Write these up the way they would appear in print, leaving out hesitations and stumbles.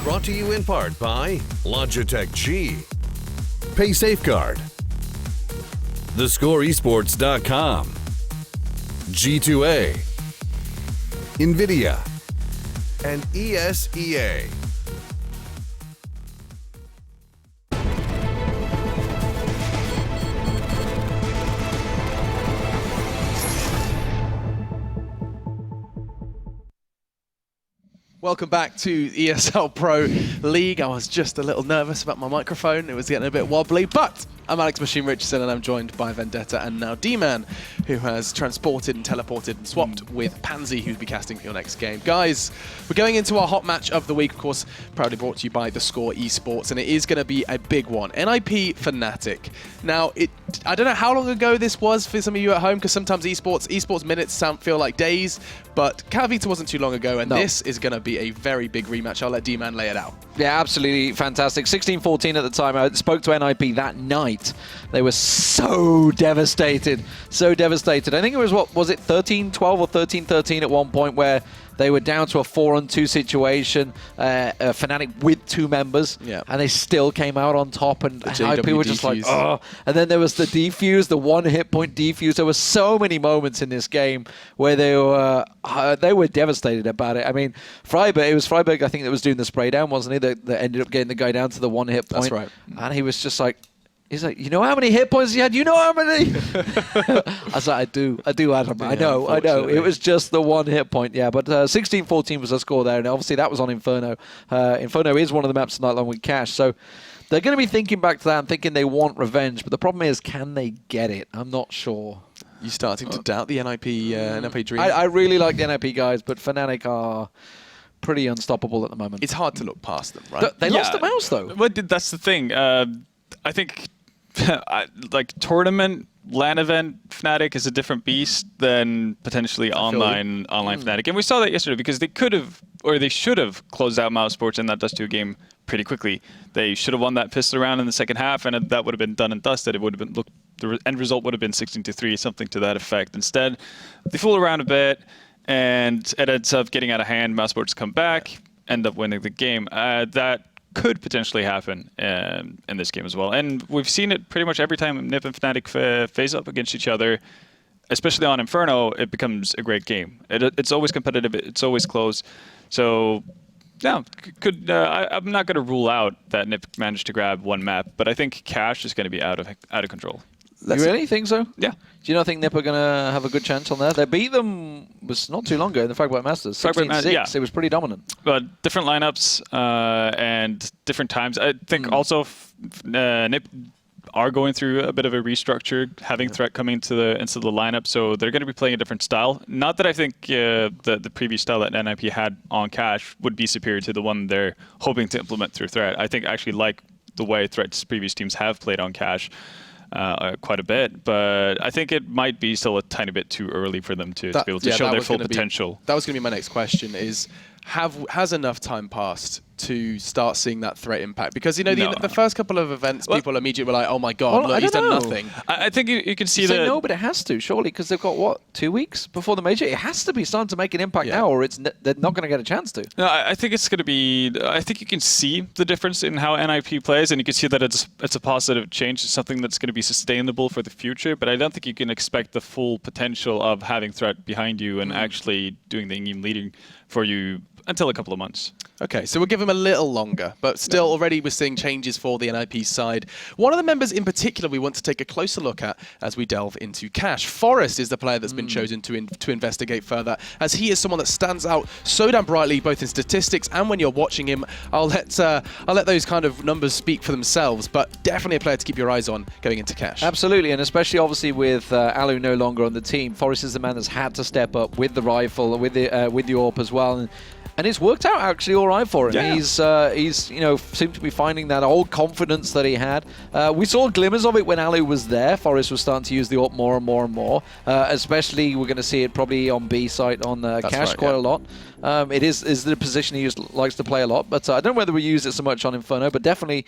brought to you in part by Logitech G, Pay Safeguard, TheScoreEsports.com, G2A, NVIDIA, and ESEA. Welcome back to ESL Pro League. I was just a little nervous about my microphone. It was getting a bit wobbly, but I'm Alex Machine Richardson, and I'm joined by Vendetta and now D-Man, who has transported and teleported and swapped with Pansy, who'll be casting for your next game. Guys, we're going into our hot match of the week, of course, proudly brought to you by The Score Esports, and it is going to be a big one. NiP Fnatic. Now, I don't know how long ago this was for some of you at home, because sometimes esports minutes feel like days, but Kavita wasn't too long ago, and this is going to be a very big rematch. I'll let D-Man lay it out. Yeah, absolutely fantastic. 16-14 at the time. I spoke to NiP that night. They were so devastated. So devastated. I think it was, what was it, 13-12 or 13-13 at one point, where they were down to a 4-on-2 situation, Fnatic with 2 members, and they still came out on top, and NiP were just like, oh. And then there was the defuse, the 1 hit point defuse. There were so many moments in this game where they were devastated about it. I mean, it was Freiberg, I think, that was doing the spray down, wasn't he, that ended up getting the guy down to the 1 hit point. That's right. And he was just like, you know how many hit points he had? You know how many? I was like, I do, Adam. Yeah, I know. It was just the 1 hit point, yeah. But 16-14 was the score there, and obviously that was on Inferno. Inferno is one of the maps tonight along with Cash, so they're going to be thinking back to that and thinking they want revenge. But the problem is, can they get it? I'm not sure. You starting to doubt the NiP dream? I really like the NiP guys, but Fnatic are pretty unstoppable at the moment. It's hard to look past them, right? They lost the mouse, though. Well, that's the thing. I think like tournament, LAN event, Fnatic is a different beast than potentially online Fnatic. And we saw that yesterday because they could have, or they should have, closed out Mouse Sports and that Dust 2 game pretty quickly. They should have won that pistol round in the second half, and that would have been done and dusted. It would have been, the end result would have been 16-3, something to that effect. Instead, they fool around a bit, and it ends up getting out of hand. Mouse Sports come back, end up winning the game. That could potentially happen in this game as well. And we've seen it pretty much every time NiP and Fnatic face up against each other, especially on Inferno. It becomes a great game. It's always competitive. It's always close. So, yeah, I'm not going to rule out that NiP managed to grab 1 map, but I think Cash is going to be out of control. You really think so? Yeah. Do you not think NiP are going to have a good chance on there? They beat them was not too long ago in the Fragment Masters. 16-6, yeah. It was pretty dominant. But different lineups and different times. I think also NiP are going through a bit of a restructure, having Threat coming into the lineup, so they're going to be playing a different style. Not that I think the previous style that NiP had on Cash would be superior to the one they're hoping to implement through Threat. I think I actually like the way Threat's previous teams have played on Cash. Quite a bit, but I think it might be still a tiny bit too early for them to be able to show their full potential. That was going to be my next question, is has enough time passed to start seeing that Threat impact? Because, you know, the first couple of events, people immediately were like, oh my God, look, he's done nothing. I think you can see that. No, but it has to, surely, because they've got, what, 2 weeks before the major? It has to be starting to make an impact now, or they're not going to get a chance to. No, I think it's going to be, I think you can see the difference in how NiP plays, and you can see that it's a positive change. It's something that's going to be sustainable for the future, but I don't think you can expect the full potential of having Threat behind you and actually doing the in-game leading for you until a couple of months. Okay, so we'll give him a little longer, but still already we're seeing changes for the NiP side. One of the members in particular we want to take a closer look at as we delve into Cash. Forest is the player that's been chosen to investigate further, as he is someone that stands out so damn brightly, both in statistics and when you're watching him. I'll let those kind of numbers speak for themselves, but definitely a player to keep your eyes on going into Cash. Absolutely, and especially obviously with Alu no longer on the team, Forest is the man that's had to step up with the rifle, with the AWP as well. And it's worked out actually all right for him. Yeah. He's seemed to be finding that old confidence that he had. We saw glimmers of it when Alu was there. Forest was starting to use the AWP more and more and more. Especially, we're going to see it probably on B site on Cash quite a lot. It is the position he likes to play a lot. But I don't know whether we use it so much on Inferno, but definitely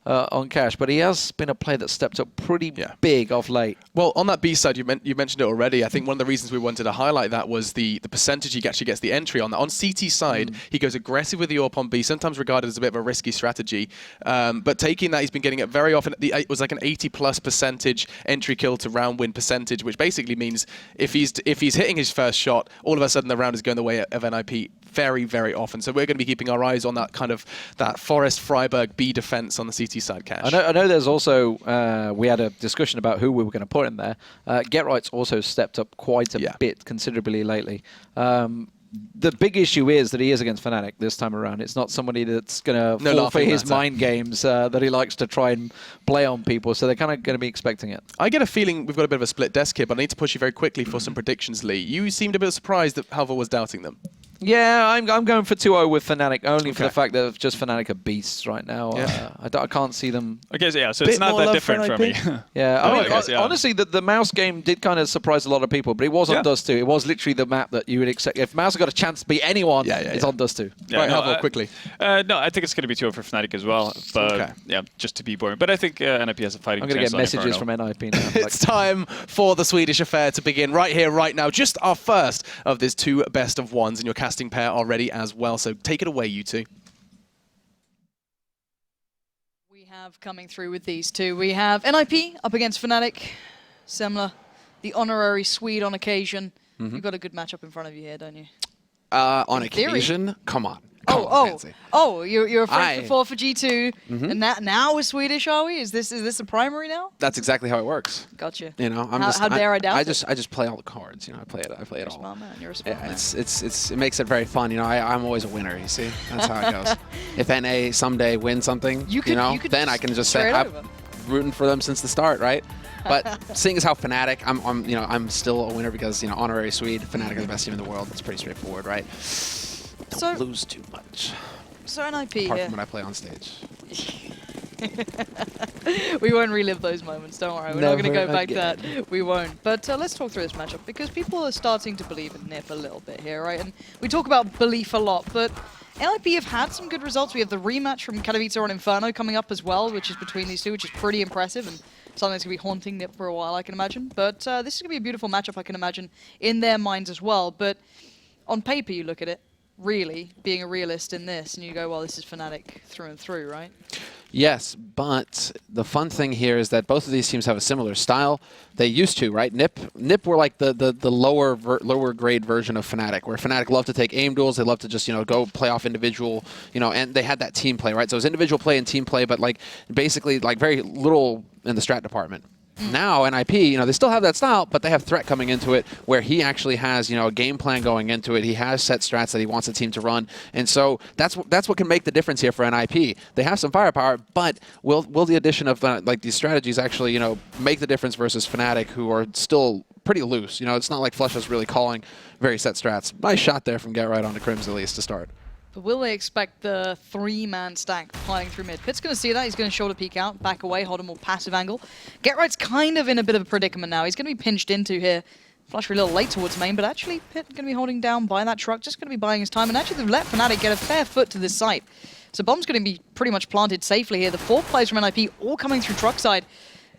on Cash, but he has been a player that stepped up pretty big of late. Well, on that B side, you mentioned it already. I think one of the reasons we wanted to highlight that was the percentage he actually gets the entry on that. On CT side, he goes aggressive with the AWP on B, sometimes regarded as a bit of a risky strategy. But taking that, he's been getting it very often. It was like an 80+% entry kill to round win percentage, which basically means if he's hitting his first shot, all of a sudden the round is going the way of NiP very, very often. So we're going to be keeping our eyes on that kind of that Forest Freiburg B defense on the CT side, Cash. I know there's also, we had a discussion about who we were going to put in there. Get Right's also stepped up quite a bit considerably lately. The big issue is that he is against Fnatic this time around. It's not somebody that's going to fall for his mind games that he likes to try and play on people, so they're kind of going to be expecting it. I get a feeling we've got a bit of a split desk here, but I need to push you very quickly for some predictions, Lee. You seemed a bit surprised that Halvor was doubting them. Yeah, I'm going for 2-0 with Fnatic, only for the fact that just Fnatic are beasts right now. I can't see them... Okay, so it's not that different for me. Honestly, the Mouse game did kind of surprise a lot of people, but it was on Dust 2. It was literally the map that you would expect. If Mouse got a chance to beat anyone, it's on Dust 2. Right, Halvor, quickly. No, I think it's going to be 2-0 for Fnatic as well, but just to be boring. But I think NiP has a fighting chance. I'm going to get messages from NiP now. It's time for the Swedish affair to begin right here, right now. Just our first of these 2 best of ones, and your casting pair are ready as well. So take it away, you two. We have coming through with these two. We have NiP up against Fnatic. Semler, the honorary Swede on occasion. You've got a good matchup in front of you here, don't you? On occasion? Come on. You're afraid before for G2, and now we're Swedish, are we? Is this a primary now? That's exactly how it works. Gotcha. You know, how dare I doubt it? I just play all the cards. You know, I play it all. Smart man. You're a smart man. It makes it very fun. You know, I'm always a winner. You see, that's how it goes. If NA someday wins something, then I can just say I'm rooting for them since the start, right? But seeing as how Fnatic, I'm still a winner because honorary Swede, Fnatic are the best team in the world. It's pretty straightforward, right? Don't lose too much. So NiP apart from when I play on stage. We won't relive those moments, don't worry. We're not going to go back to that. We won't. But let's talk through this matchup, because people are starting to believe in NiP a little bit here, right? And we talk about belief a lot, but NiP have had some good results. We have the rematch from Katowice on Inferno coming up as well, which is between these two, which is pretty impressive, and something that's going to be haunting NiP for a while, I can imagine. But this is going to be a beautiful matchup, I can imagine, in their minds as well. But on paper, you look at it, really, being a realist in this, and you go, well, this is Fnatic through and through, right? Yes, but the fun thing here is that both of these teams have a similar style. They used to, right? NiP were like the lower grade version of Fnatic, where Fnatic love to take aim duels. They love to just go play off individual, and they had that team play, right? So it was individual play and team play, but like basically like very little in the strat department. Now, NiP, they still have that style, but they have Threat coming into it where he actually has, a game plan going into it. He has set strats that he wants the team to run. And so that's what can make the difference here for NiP. They have some firepower, but will the addition of these strategies actually, make the difference versus Fnatic, who are still pretty loose? It's not like Flusha's really calling very set strats. Nice shot there from Get Right on the Crims, at least, to start. But will they expect the 3-man stack piling through mid? Pitt's going to see that. He's going to shoulder peek out, back away, hold a more passive angle. Get Right's kind of in a bit of a predicament now. He's going to be pinched into here. Flush a little late towards main, but actually Pitt going to be holding down by that truck, just going to be buying his time. And actually they've let Fnatic get a fair foot to this site. So bomb's going to be pretty much planted safely here. The 4 players from NiP all coming through truck side.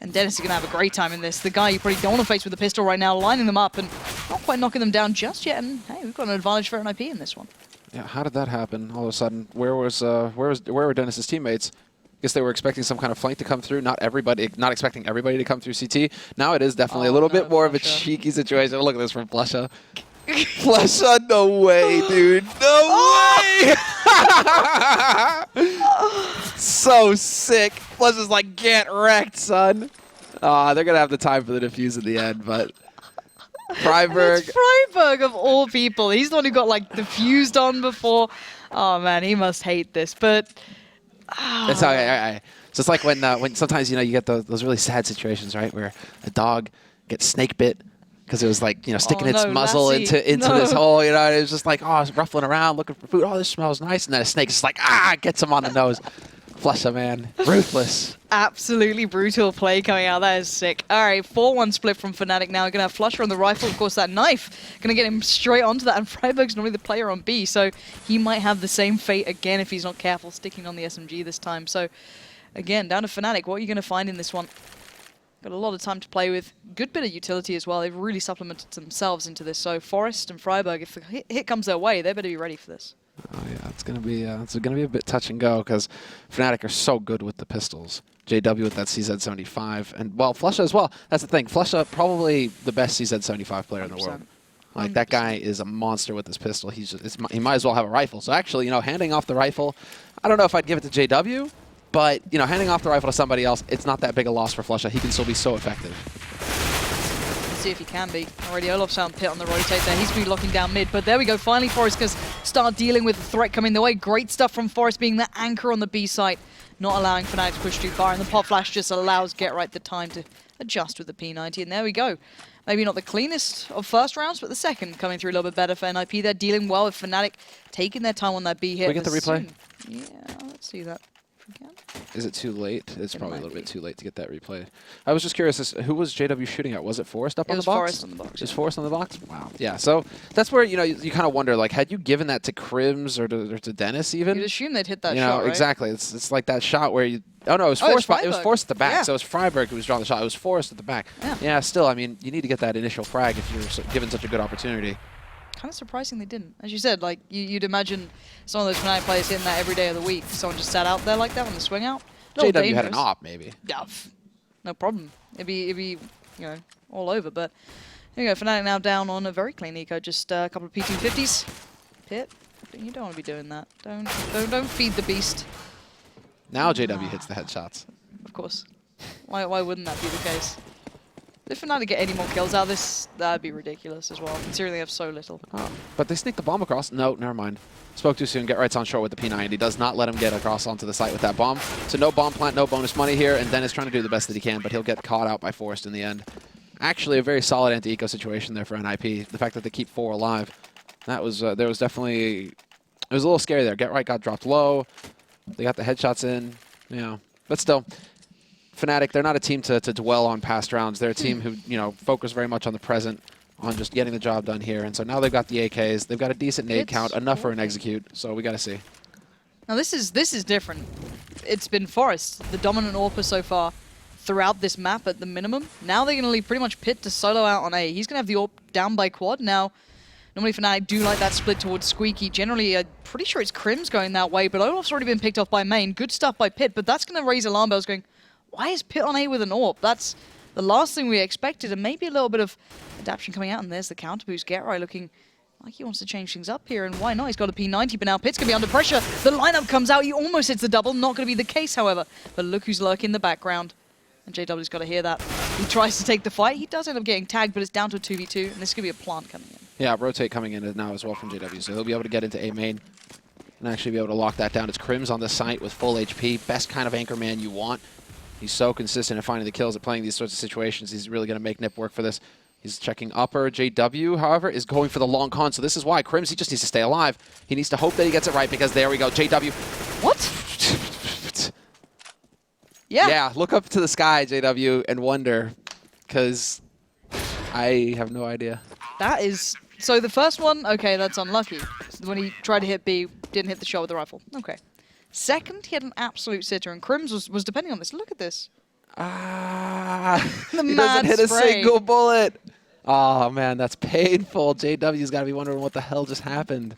And Dennis is going to have a great time in this. The guy you probably don't want to face with the pistol right now, lining them up and not quite knocking them down just yet. And hey, we've got an advantage for NiP in this one. Yeah, how did that happen all of a sudden? Where were Dennis's teammates? I guess they were expecting some kind of flank to come through. Not expecting everybody to come through CT. Now it is definitely a little bit more of a cheeky situation. Look at this from Flusha. Flusha, no way, dude. No way! So sick. Flusha's like, get wrecked, son. They're going to have the time for the defuse at the end, but... Freiburg. It's Freiburg of all people. He's the one who got like diffused on before. Oh man, he must hate this. But it's okay. So it's like when sometimes you get those really sad situations, right, where a dog gets snake bit because it was like sticking its muzzle into this hole. It was just like it's ruffling around looking for food. Oh, this smells nice, and then a snake is like gets him on the nose. Flusha, man. Ruthless. Absolutely brutal play coming out. That is sick. All right, 4-1 split from Fnatic now. We're going to have Flusha on the rifle. Of course, that knife. Going to get him straight onto that. And Freiburg's normally the player on B, so he might have the same fate again if he's not careful, sticking on the SMG this time. So again, down to Fnatic. What are you going to find in this one? Got a lot of time to play with. Good bit of utility as well. They've really supplemented themselves into this. So Forest and Freiburg, if the hit comes their way, they better be ready for this. Oh yeah, it's gonna be a bit touch and go because Fnatic are so good with the pistols. JW with that CZ75, and well, Flusha as well. That's the thing. Flusha probably the best CZ75 player in the world. Like that guy is a monster with his pistol. He might as well have a rifle. So actually, handing off the rifle, I don't know if I'd give it to JW, but handing off the rifle to somebody else, it's not that big a loss for Flusha. He can still be so effective. Let's see if he can be. Already Olaf's found Pit on the rotate there. He's been locking down mid, but there we go. Finally, Forest can start dealing with the threat coming their way. Great stuff from Forest being the anchor on the B site, not allowing Fnatic to push too far, and the pop flash just allows GetRight the time to adjust with the P90, and there we go. Maybe not the cleanest of first rounds, but the second coming through a little bit better for NiP. They're dealing well with Fnatic, taking their time on that B hit. Can we get the replay? Yeah, let's see that. If we can. Is it too late? It's probably a little bit too late to get that replay. I was just curious, who was JW shooting at? Was it Forest up on the box? It was Forest on the box. Just Forest on the box? Wow. Yeah, so that's where, you kind of wonder, like, had you given that to Krims or to Dennis even? You'd assume they'd hit that shot, right? Exactly. It's like that shot where you... Oh, no, it was Forest at the back. Yeah. So it was Freiburg who was drawing the shot. It was Forest at the back. Yeah, still, I mean, you need to get that initial frag if you're given such a good opportunity. Kind of surprising they didn't. As you said, like, you'd imagine some of those Fnatic players hitting that every day of the week. Someone just sat out there like that on the swing out. JW had an op, maybe. Yeah, no problem. It'd be all over. But here we go. Fnatic now down on a very clean eco. Just a couple of P250s. Pit, you don't want to be doing that. Don't feed the beast. Now JW hits the headshots. Of course. Why wouldn't that be the case? If Fnatic get any more kills out of this, that'd be ridiculous as well, considering they have so little. Oh, but they sneak the bomb across. No, never mind. Spoke too soon. GetRight's on short with the P90. Does not let him get across onto the site with that bomb. So no bomb plant, no bonus money here, and Dennis trying to do the best that he can, but he'll get caught out by Forest in the end. Actually, a very solid anti-eco situation there for NiP. The fact that they keep 4 alive, that was there was definitely... It was a little scary there. GetRight got dropped low. They got the headshots in. Yeah, but still... Fnatic, they're not a team to dwell on past rounds. They're a team who, focus very much on the present, on just getting the job done here. And so now they've got the AKs. They've got a decent nade count, enough for an execute. So we got to see. Now this is different. It's been Forest, the dominant AWPer so far throughout this map at the minimum. Now they're going to leave pretty much Pit to solo out on A. He's going to have the AWP down by quad. Now, normally Fnatic do like that split towards Squeaky. Generally, I'm pretty sure it's Krims going that way, but Olaf's already been picked off by main. Good stuff by Pit, but that's going to raise alarm bells going... Why is Pit on A with an AWP? That's the last thing we expected, and maybe a little bit of adaptation coming out, and there's the counter boost. GetRight looking like he wants to change things up here, and why not? He's got a P90, but now Pit's going to be under pressure. The lineup comes out. He almost hits the double. Not going to be the case, however. But look who's lurking in the background, and JW's got to hear that. He tries to take the fight. He does end up getting tagged, but it's down to a 2v2, and this is going to be a plant coming in. Yeah, rotate coming in now as well from JW, so he'll be able to get into A main and actually be able to lock that down. It's Krims on the site with full HP. Best kind of anchor man you want. He's so consistent in finding the kills at playing these sorts of situations. He's really going to make NiP work for this. He's checking upper. JW, however, is going for the long con. So this is why Krims, he just needs to stay alive. He needs to hope that he gets it right because there we go. JW. What? Yeah. Yeah, look up to the sky, JW, and wonder because I have no idea. That is... So the first one, okay, that's unlucky. When he tried to hit B, didn't hit the shot with the rifle. Okay. Second, he had an absolute sitter, and Krims was depending on this. Look at this. He doesn't hit a single bullet. Oh, man, that's painful. JW's got to be wondering what the hell just happened.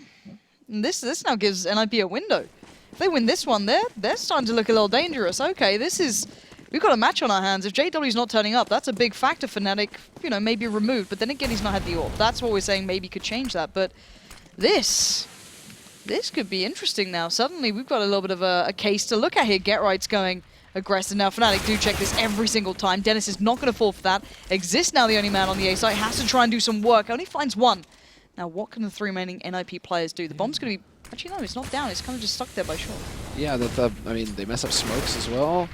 And this now gives NiP a window. If they win this one, they're starting to look a little dangerous. Okay, we've got a match on our hands. If JW's not turning up, that's a big factor for Fnatic, maybe removed. But then again, he's not had the AWP. That's what we're saying maybe could change that. But this could be interesting now. Suddenly, we've got a little bit of a case to look at here. GetRight's going aggressive now. Fnatic do check this every single time. Dennis is not going to fall for that. Exist now the only man on the A side. Has to try and do some work. Only finds one. Now, what can the 3 remaining NiP players do? The bomb's going to be... Actually, no, it's not down. It's kind of just stuck there by short. Yeah, I mean, they mess up smokes as well.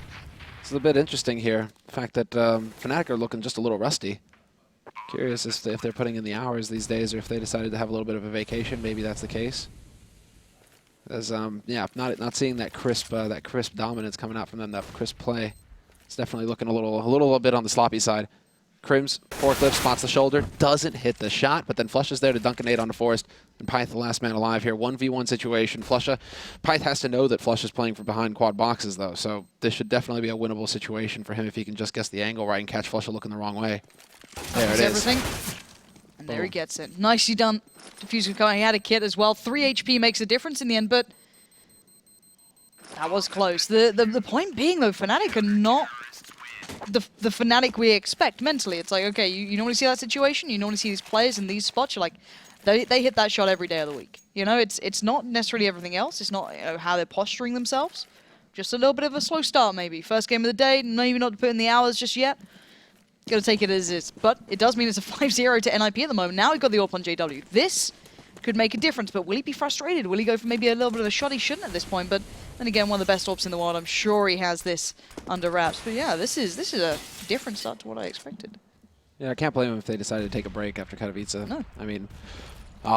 It's a bit interesting here. The fact that Fnatic are looking just a little rusty. Curious as to if they're putting in the hours these days or if they decided to have a little bit of a vacation. Maybe that's the case. As yeah, not seeing that crisp dominance coming out from them, that crisp play. It's definitely looking a little bit on the sloppy side. Crims, forklift, spots the shoulder, doesn't hit the shot, but then Flush is there to dunk a nade onto Forest, and Pyth the last man alive here. 1v1 situation. Pyth has to know that Flush is playing from behind quad boxes, though, so this should definitely be a winnable situation for him if he can just guess the angle right and catch Flush looking the wrong way. There it is. Everything. And there he gets it. Nicely done. Diffuser going, he had a kit as well. 3 HP makes a difference in the end, but that was close. The point being, though, Fnatic are not the Fnatic we expect mentally. It's like, okay, you normally see that situation, you normally see these players in these spots, you're like, they hit that shot every day of the week. You know, it's not necessarily everything else. It's not how they're posturing themselves. Just a little bit of a slow start, maybe. First game of the day, maybe not to put in the hours just yet. Got to take it as is. But it does mean it's a 5-0 to NiP at the moment. Now we've got the AWP on JW. This could make a difference, but will he be frustrated? Will he go for maybe a little bit of a shot he shouldn't at this point? But then again, one of the best AWPs in the world. I'm sure he has this under wraps. But yeah, this is a different start to what I expected. Yeah, I can't blame him if they decided to take a break after Katowice. No. I mean,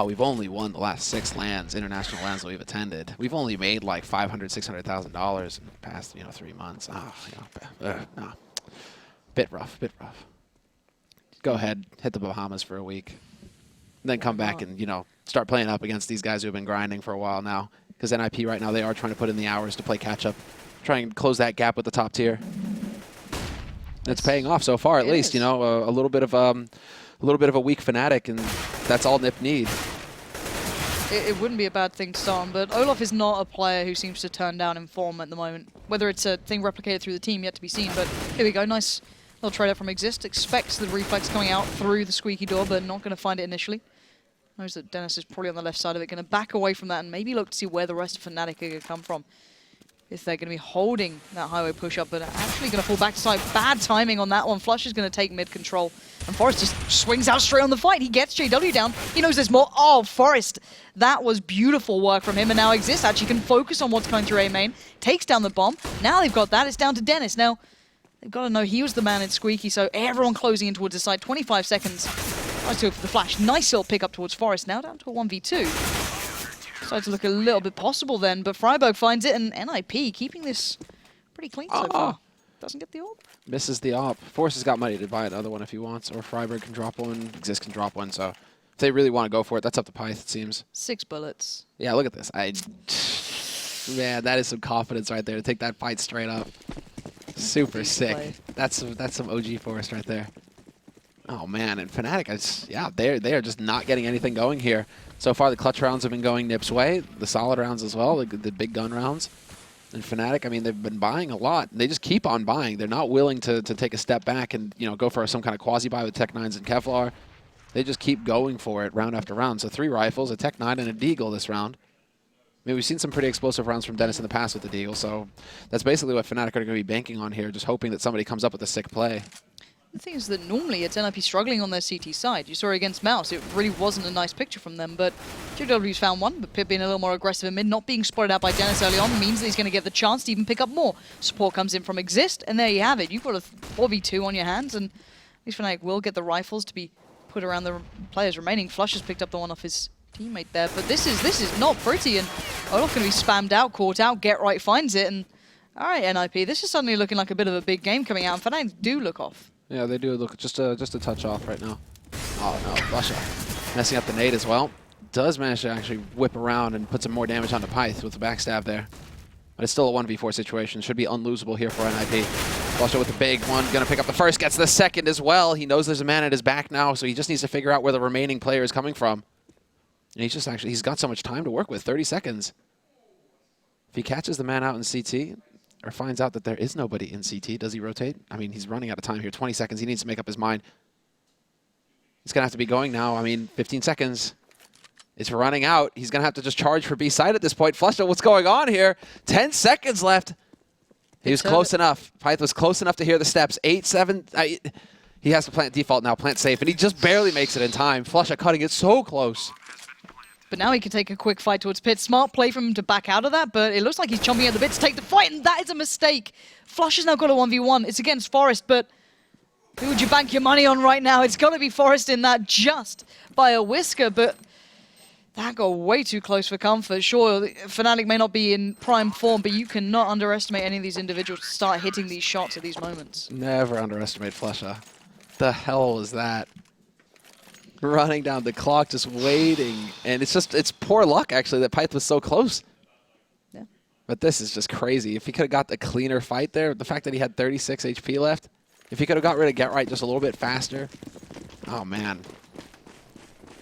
we've only won the last 6 LANs, international LANs that we've attended. We've only made like $500,000, $600,000 in the past, 3 months. No. Bit rough. Go ahead, hit the Bahamas for a week, and then come back and start playing up against these guys who've been grinding for a while now. Because NiP right now, they are trying to put in the hours to play catch up, try and close that gap with the top tier. And it's paying off so far, at least. A little bit of a weak Fnatic, and that's all NiP need. It wouldn't be a bad thing to start on, but Olaf is not a player who seems to turn down in form at the moment. Whether it's a thing replicated through the team, yet to be seen, but here we go, nice little trade up from Exist. Expects the reflex coming out through the squeaky door, but not going to find it initially. Knows that Dennis is probably on the left side of it, going to back away from that and maybe look to see where the rest of Fnatic are going to come from. If they're going to be holding that highway push-up, but actually going to fall back to side. Bad timing on that one. Flush is going to take mid-control, and Forest just swings out straight on the fight. He gets JW down. He knows there's more. Oh, Forest. That was beautiful work from him, and now Exist actually can focus on what's coming through A main. Takes down the bomb. Now they've got that. It's down to Dennis. Now, they've got to know he was the man in Squeaky, so everyone closing in towards his side. 25 seconds. Nice go for the flash. Nice little pick up towards Forest. Now down to a 1v2. Started to look a little bit possible then, but Freiburg finds it, and NiP keeping this pretty clean so far. Doesn't get the AWP. Misses the AWP. Force has got money to buy another one if he wants, or Freiburg can drop one, Exist can drop one, so if they really want to go for it, that's up to Pyth, it seems. 6 bullets. Yeah, look at this. Man, that is some confidence right there to take that fight straight up. Super sick. Play. That's some OG Forest right there. Oh man, and Fnatic, they are just not getting anything going here. So far, the clutch rounds have been going NiP's way, the solid rounds as well, the big gun rounds. And Fnatic, I mean, they've been buying a lot. They just keep on buying. They're not willing to take a step back and go for some kind of quasi-buy with Tech-9s and Kevlar. They just keep going for it round after round. So 3 rifles, a Tech-9, and a Deagle this round. I mean, we've seen some pretty explosive rounds from Dennis in the past with the Deagle, so that's basically what Fnatic are going to be banking on here, just hoping that somebody comes up with a sick play. The thing is that normally it's NiP struggling on their CT side. You saw it against Mouse. It really wasn't a nice picture from them, but JW's found one, but Pip being a little more aggressive in mid, not being spotted out by Dennis early on, means that he's going to get the chance to even pick up more. Support comes in from Exist, and there you have it. You've got a 4v2 on your hands, and at least Fnatic will get the rifles to be put around the players remaining. Flush has picked up the one off his teammate there, but this is not pretty, and Olaf going to be spammed out, caught out, Get Right finds it, and alright NiP, this is suddenly looking like a bit of a big game coming out, and Fnatic do look off. Yeah, they do look just a touch off right now. Oh no, Flush messing up the nade as well. Does manage to actually whip around and put some more damage onto Pyth with the backstab there. But it's still a 1v4 situation. Should be unlosable here for NiP. Flush with the big one, gonna pick up the first, gets the second as well. He knows there's a man at his back now, so he just needs to figure out where the remaining player is coming from. And he's got so much time to work with, 30 seconds. If he catches the man out in CT, or finds out that there is nobody in CT, does he rotate? I mean, he's running out of time here. 20 seconds. He needs to make up his mind. He's going to have to be going now. I mean, 15 seconds. It's running out. He's going to have to just charge for B side at this point. Flush, what's going on here? 10 seconds left. He was close enough. Pyth was close enough to hear the steps. 8-7. He has to plant default now, plant safe, and he just barely makes it in time. Flush cutting it so close. But now he can take a quick fight towards Pit. Smart play from him to back out of that, but it looks like he's chomping at the bit to take the fight, and that is a mistake. Flush has now got a 1v1. It's against Forest, but who would you bank your money on right now? It's got to be Forest in that just by a whisker, but that got way too close for comfort. Sure, Fnatic may not be in prime form, but you cannot underestimate any of these individuals to start hitting these shots at these moments. Never underestimate Flusha. the hell was that? Running down the clock, just waiting. And it's poor luck, actually, that Pyth was so close. Yeah. But this is just crazy. If he could have got the cleaner fight there, the fact that he had 36 HP left, if he could have got rid of Get Right just a little bit faster, oh, man.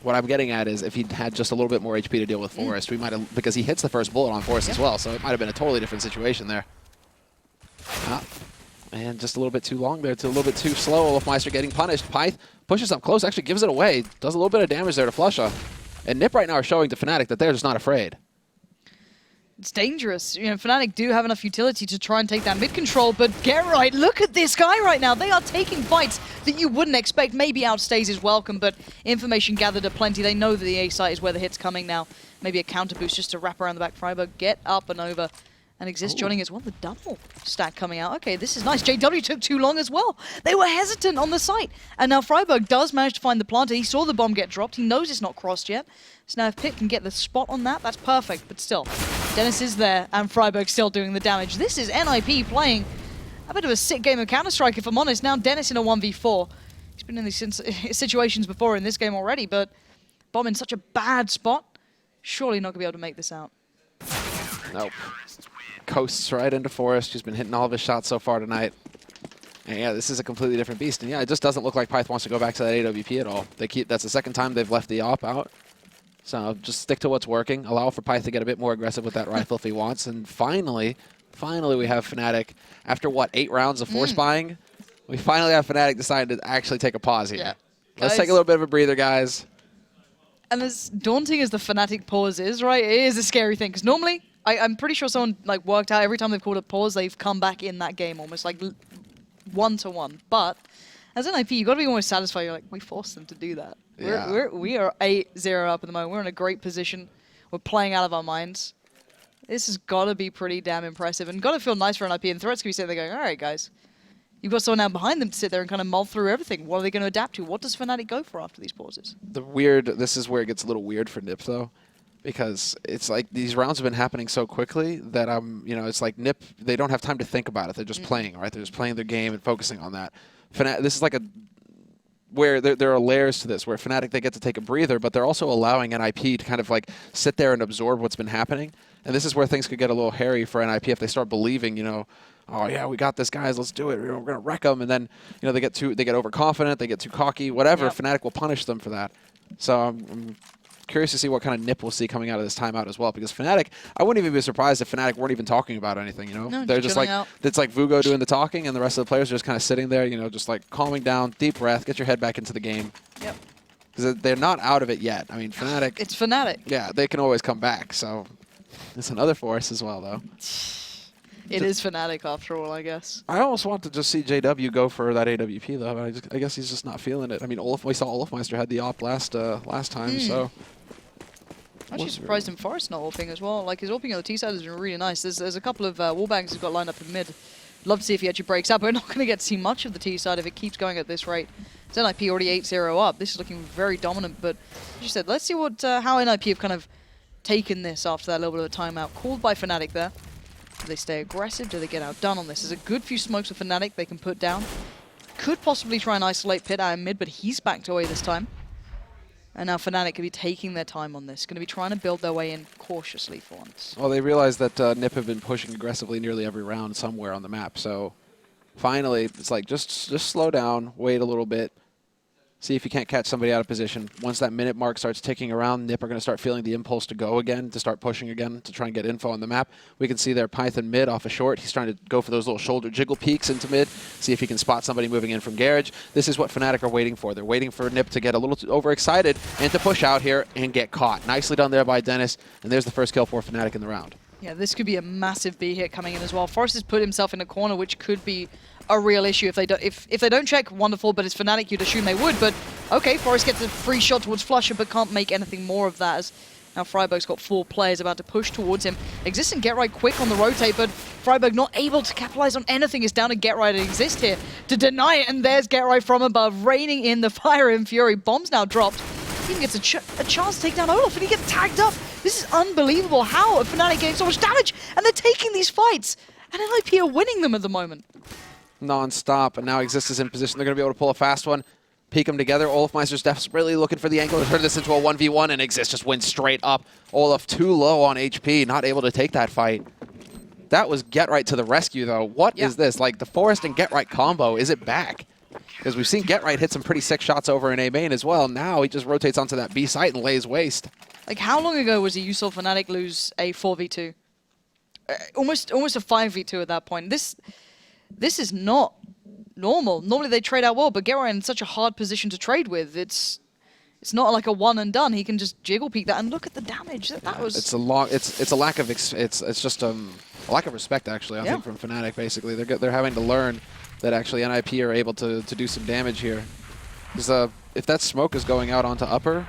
What I'm getting at is if he'd had just a little bit more HP to deal with Forrest, we might have, because he hits the first bullet on Forrest as well, so it might have been a totally different situation there. And just a little bit too long there, a little bit too slow. Olofmeister getting punished. Pyth pushes up close, actually gives it away, does a little bit of damage there to Flusha. And NiP right now are showing to Fnatic that they're just not afraid. It's dangerous. You know, Fnatic do have enough utility to try and take that mid control, but Get Right, look at this guy right now. They are taking fights that you wouldn't expect. Maybe outstays is welcome, but information gathered aplenty. They know that the A site is where the hit's coming now. Maybe a counter boost just to wrap around the back. Freiburg get up and over. And Exist joining as well. The double stack coming out. Okay, this is nice. JW took too long as well. They were hesitant on the site. And now Freiburg does manage to find the planter. He saw the bomb get dropped. He knows it's not crossed yet. So now if Pit can get the spot on that, that's perfect. But still, Dennis is there and Freiburg still doing the damage. This is NiP playing a bit of a sick game of Counter-Strike, if I'm honest. Now Dennis in a 1v4. He's been in these situations before in this game already, but Bomb in such a bad spot. Surely not going to be able to make this out. Nope. Coasts right into Forrest, who's been hitting all of his shots so far tonight. And yeah, this is a completely different beast. And yeah, it just doesn't look like Pyth wants to go back to that AWP at all. That's the second time they've left the op out. So just stick to what's working. Allow for Pyth to get a bit more aggressive with that rifle if he wants. And finally we have Fnatic, after what, 8 rounds of force buying? We finally have Fnatic decide to actually take a pause here. Yeah. Let's take a little bit of a breather, guys. And as daunting as the Fnatic pause is, right, it is a scary thing. Because normally, I'm pretty sure someone worked out every time they've called a pause, they've come back in that game almost like 1-to-1. But as NiP, you've got to be almost satisfied. You're like, we forced them to do that. Yeah. We are 8-0 up at the moment. We're in a great position. We're playing out of our minds. This has got to be pretty damn impressive and got to feel nice for NiP. And Threats can be sitting there going, all right, guys. You've got someone now behind them to sit there and kind of mull through everything. What are they going to adapt to? What does Fnatic go for after these pauses? This is where it gets a little weird for NiP, though. Because it's like these rounds have been happening so quickly that it's like NiP, they don't have time to think about it. They're just playing, right? They're just playing their game and focusing on that. This is like where there are layers to this, where Fnatic, they get to take a breather, but they're also allowing NiP to kind of like sit there and absorb what's been happening. And this is where things could get a little hairy for NiP if they start believing, oh yeah, we got this, guys, let's do it. We're going to wreck them. And then, they get overconfident, they get too cocky, whatever. Yep. Fnatic will punish them for that. So I'm curious to see what kind of NiP we'll see coming out of this timeout as well, because Fnatic, I wouldn't even be surprised if Fnatic weren't even talking about anything, No, They're just like, out. it's like Vugo doing the talking, and the rest of the players are just kind of sitting there, just like calming down, deep breath, get your head back into the game. Yep. Because they're not out of it yet. I mean, Fnatic, It's Fnatic. yeah, they can always come back, so it's another force as well, though. It is Fnatic after all, I guess. I almost want to just see JW go for that AWP, though, but I guess he's just not feeling it. I mean, we saw Olofmeister had the op last time, so... Actually surprised him Forrest not AWPing as well. Like, his AWPing on the T side has been really nice. There's a couple of wallbangs he's got lined up in mid. Love to see if he actually breaks up. We're not going to get to see much of the T side if it keeps going at this rate. It's NiP already 8-0 up. This is looking very dominant, but as you said, let's see how NiP have kind of taken this after that little bit of a timeout. Called by Fnatic there. Do they stay aggressive? Do they get outdone on this? There's a good few smokes with Fnatic they can put down. Could possibly try and isolate Pit out in mid, but he's backed away this time. And now Fnatic could be taking their time on this. Going to be trying to build their way in cautiously for once. Well, they realize that NiP have been pushing aggressively nearly every round somewhere on the map. So finally, it's like just slow down, wait a little bit, see if you can't catch somebody out of position. Once that minute mark starts ticking around, NiP are going to start feeling the impulse to go again, to start pushing again, to try and get info on the map. We can see there Python mid off a short. He's trying to go for those little shoulder jiggle peeks into mid, see if he can spot somebody moving in from garage. This is what Fnatic are waiting for. They're waiting for NiP to get a little overexcited and to push out here and get caught. Nicely done there by Dennis, and there's the first kill for Fnatic in the round. Yeah, this could be a massive B hit coming in as well. Forrest has put himself in a corner, which could be a real issue if they don't check. Wonderful, but it's Fnatic, you'd assume they would. But okay, Forrest gets a free shot towards Flusha, but can't make anything more of that. As now Freiburg's got 4 players about to push towards him. Exist and Get Right quick on the rotate, but Freiburg not able to capitalize on anything. It's down to Get Right and Exist here to deny it, and there's Get Right from above, raining in the fire and fury. Bombs now dropped. He even gets a chance to take down Olaf, and he gets tagged up. This is unbelievable. How are Fnatic getting so much damage? And they're taking these fights. And NiP are winning them at the moment. non-stop, and now Exist is in position. They're going to be able to pull a fast one, peek them together. Olafmeister's desperately looking for the angle to turn this into a 1v1, and Exist just wins straight up. Olaf too low on HP, not able to take that fight. That was Get Right to the rescue, though. What is this? Like, the Forest and Get Right combo, is it back? Because we've seen Get Right hit some pretty sick shots over in A main as well. Now he just rotates onto that B site and lays waste. Like, how long ago was it you saw Fnatic lose a 4v2? Almost a 5v2 at that point. This is not normal. Normally they trade out well, but Get Right in such a hard position to trade with. It's not like a one and done. He can just jiggle peek that, and look at the damage. That was. It's a lack of it's just a lack of respect, actually. I think from Fnatic, basically they're having to learn that actually NiP are able to do some damage here. Because if that smoke is going out onto upper,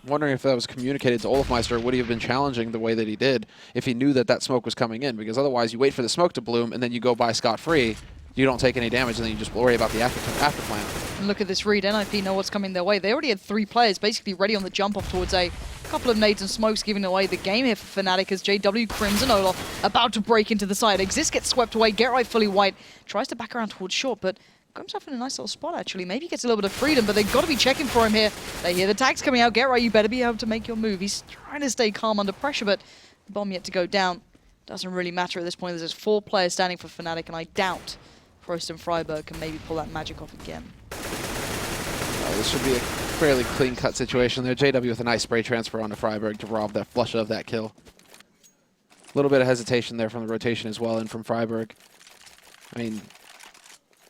I'm wondering if that was communicated to Olafmeister, would he have been challenging the way that he did if he knew that that smoke was coming in? Because otherwise, you wait for the smoke to bloom and then you go by scot-free. You don't take any damage, and then you just worry about the after plan. And look at this read. NiP know what's coming their way. They already had 3 players basically ready on the jump off towards a couple of nades and smokes, giving away the game here for Fnatic as JW, Crimson, Olaf about to break into the side. Exist gets swept away. Get Right fully white. Tries to back around towards short, but got himself in a nice little spot, actually. Maybe he gets a little bit of freedom, but they've got to be checking for him here. They hear the tags coming out. Get Right, you better be able to make your move. He's trying to stay calm under pressure, but the bomb yet to go down. Doesn't really matter at this point. There's 4 players standing for Fnatic, and I doubt Frost and Freiburg can maybe pull that magic off again. This should be a fairly clean-cut situation there. JW with a nice spray transfer onto Freiburg to rob that flush of that kill. A little bit of hesitation there from the rotation as well, and from Freiburg. I mean,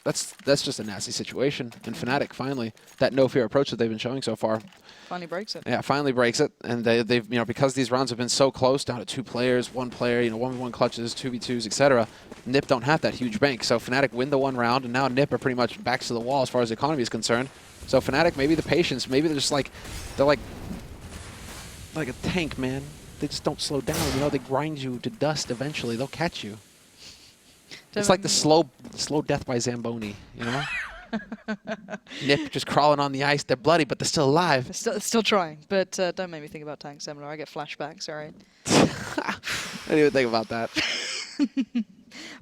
that's just a nasty situation. And Fnatic, finally, that no-fear approach that they've been showing so far. Finally breaks it. Yeah, finally breaks it. And they've, because these rounds have been so close, down to 2 players, 1 player, 1v1 clutches, 2v2s, etc. NiP don't have that huge bank. So Fnatic win the 1 round, and now NiP are pretty much backs to the wall as far as the economy is concerned. So Fnatic, maybe the patience, maybe they're just like a tank, man. They just don't slow down. They grind you to dust eventually. They'll catch you. It's like the slow death by Zamboni, NiP just crawling on the ice. They're bloody, but they're still alive. Still trying, but don't make me think about Tank Seminar. I get flashbacks, all right? I didn't even think about that.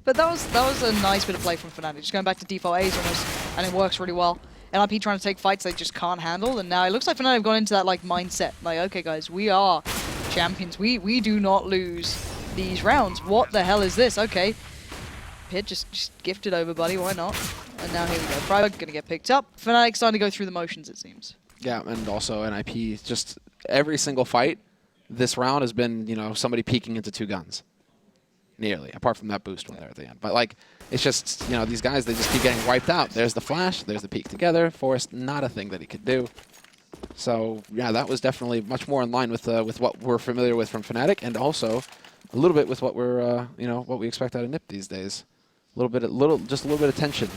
But that was a nice bit of play from Fnatic. Just going back to default A's almost, and it works really well. NiP trying to take fights they just can't handle, and now it looks like Fnatic have gone into that mindset. Like, okay, guys, we are champions. We do not lose these rounds. What the hell is this? Okay. Pit just gifted over, buddy. Why not? And now here we go. Freiburg going to get picked up. Fnatic starting to go through the motions, it seems. Yeah, and also NiP, just every single fight this round has been, somebody peeking into 2 guns. Nearly, apart from that boost one there at the end. But, it's just, these guys, they just keep getting wiped out. There's the flash, there's the peek together. Forrest, not a thing that he could do. So, yeah, that was definitely much more in line with what we're familiar with from Fnatic, and also a little bit with what we're, what we expect out of NiP these days. Just a little bit of tension,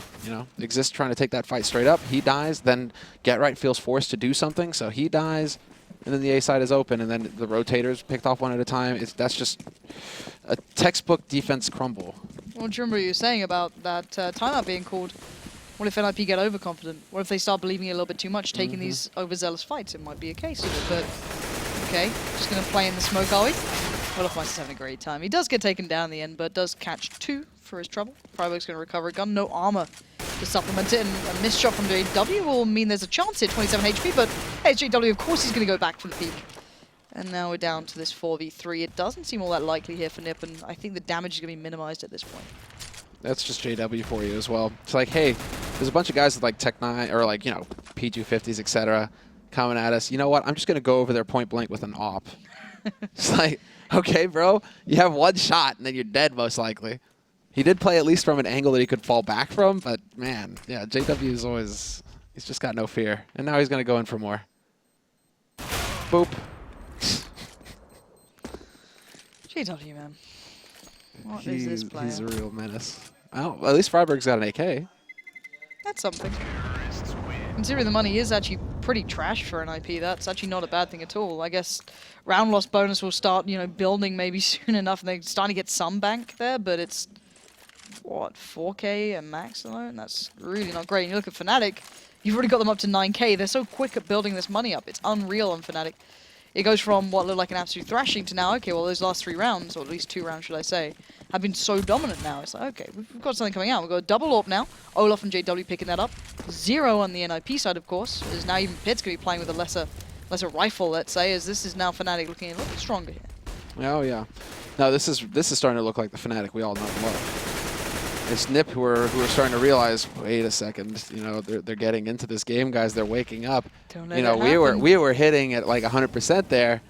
Exist trying to take that fight straight up. He dies, then Get Right feels forced to do something, so he dies, and then the A side is open, and then the rotators picked off one at a time. That's just a textbook defense crumble. Well, do you remember what you were saying about that timeout being called? What if NiP get overconfident? What if they start believing it a little bit too much, taking these overzealous fights? It might be a case of it, but okay, just going to play in the smoke, are we? Olafmeister's having a great time. He does get taken down in the end, but does catch 2 for his trouble. Freiburg's going to recover a gun, no armor to supplement it, and a missed shot from JW will mean there's a chance here, 27 HP, but hey, it's JW, of course he's going to go back for the peak. And now we're down to this 4v3. It doesn't seem all that likely here for NiP, and I think the damage is going to be minimized at this point. That's just JW for you as well. It's like, hey, there's a bunch of guys with Tech 9 or P250s, etc. coming at us. You know what? I'm just going to go over there point blank with an AWP. It's like, okay, bro, you have 1 shot and then you're dead most likely. He did play at least from an angle that he could fall back from, but man, yeah, JW is always, he's just got no fear. And now he's going to go in for more. Boop. JW, man. What is this player? He's a real menace. At least Freiburg's got an AK. That's something. Considering the money is actually pretty trash for NiP, that's actually not a bad thing at all. I guess round loss bonus will start, building maybe soon enough, and they're starting to get some bank there, but it's, what, 4K and max alone? That's really not great. And you look at Fnatic, you've already got them up to 9K. They're so quick at building this money up. It's unreal on Fnatic. It goes from what looked like an absolute thrashing to now, okay, well, those last 3 rounds, or at least 2 rounds, should I say, have been so dominant now. It's like, okay, we've got something coming out. We've got a double AWP now. Olaf and JW picking that up. 0 on the NiP side, of course, as now even Pit's going to be playing with a lesser rifle, let's say, as this is now Fnatic looking a little bit stronger here. Oh, yeah. No, this is starting to look like the Fnatic we all know and love. It's NiP who are starting to realize, wait a second, you know, they're getting into this game, guys. They're waking up. Don't let you know, we were hitting at like 100% there.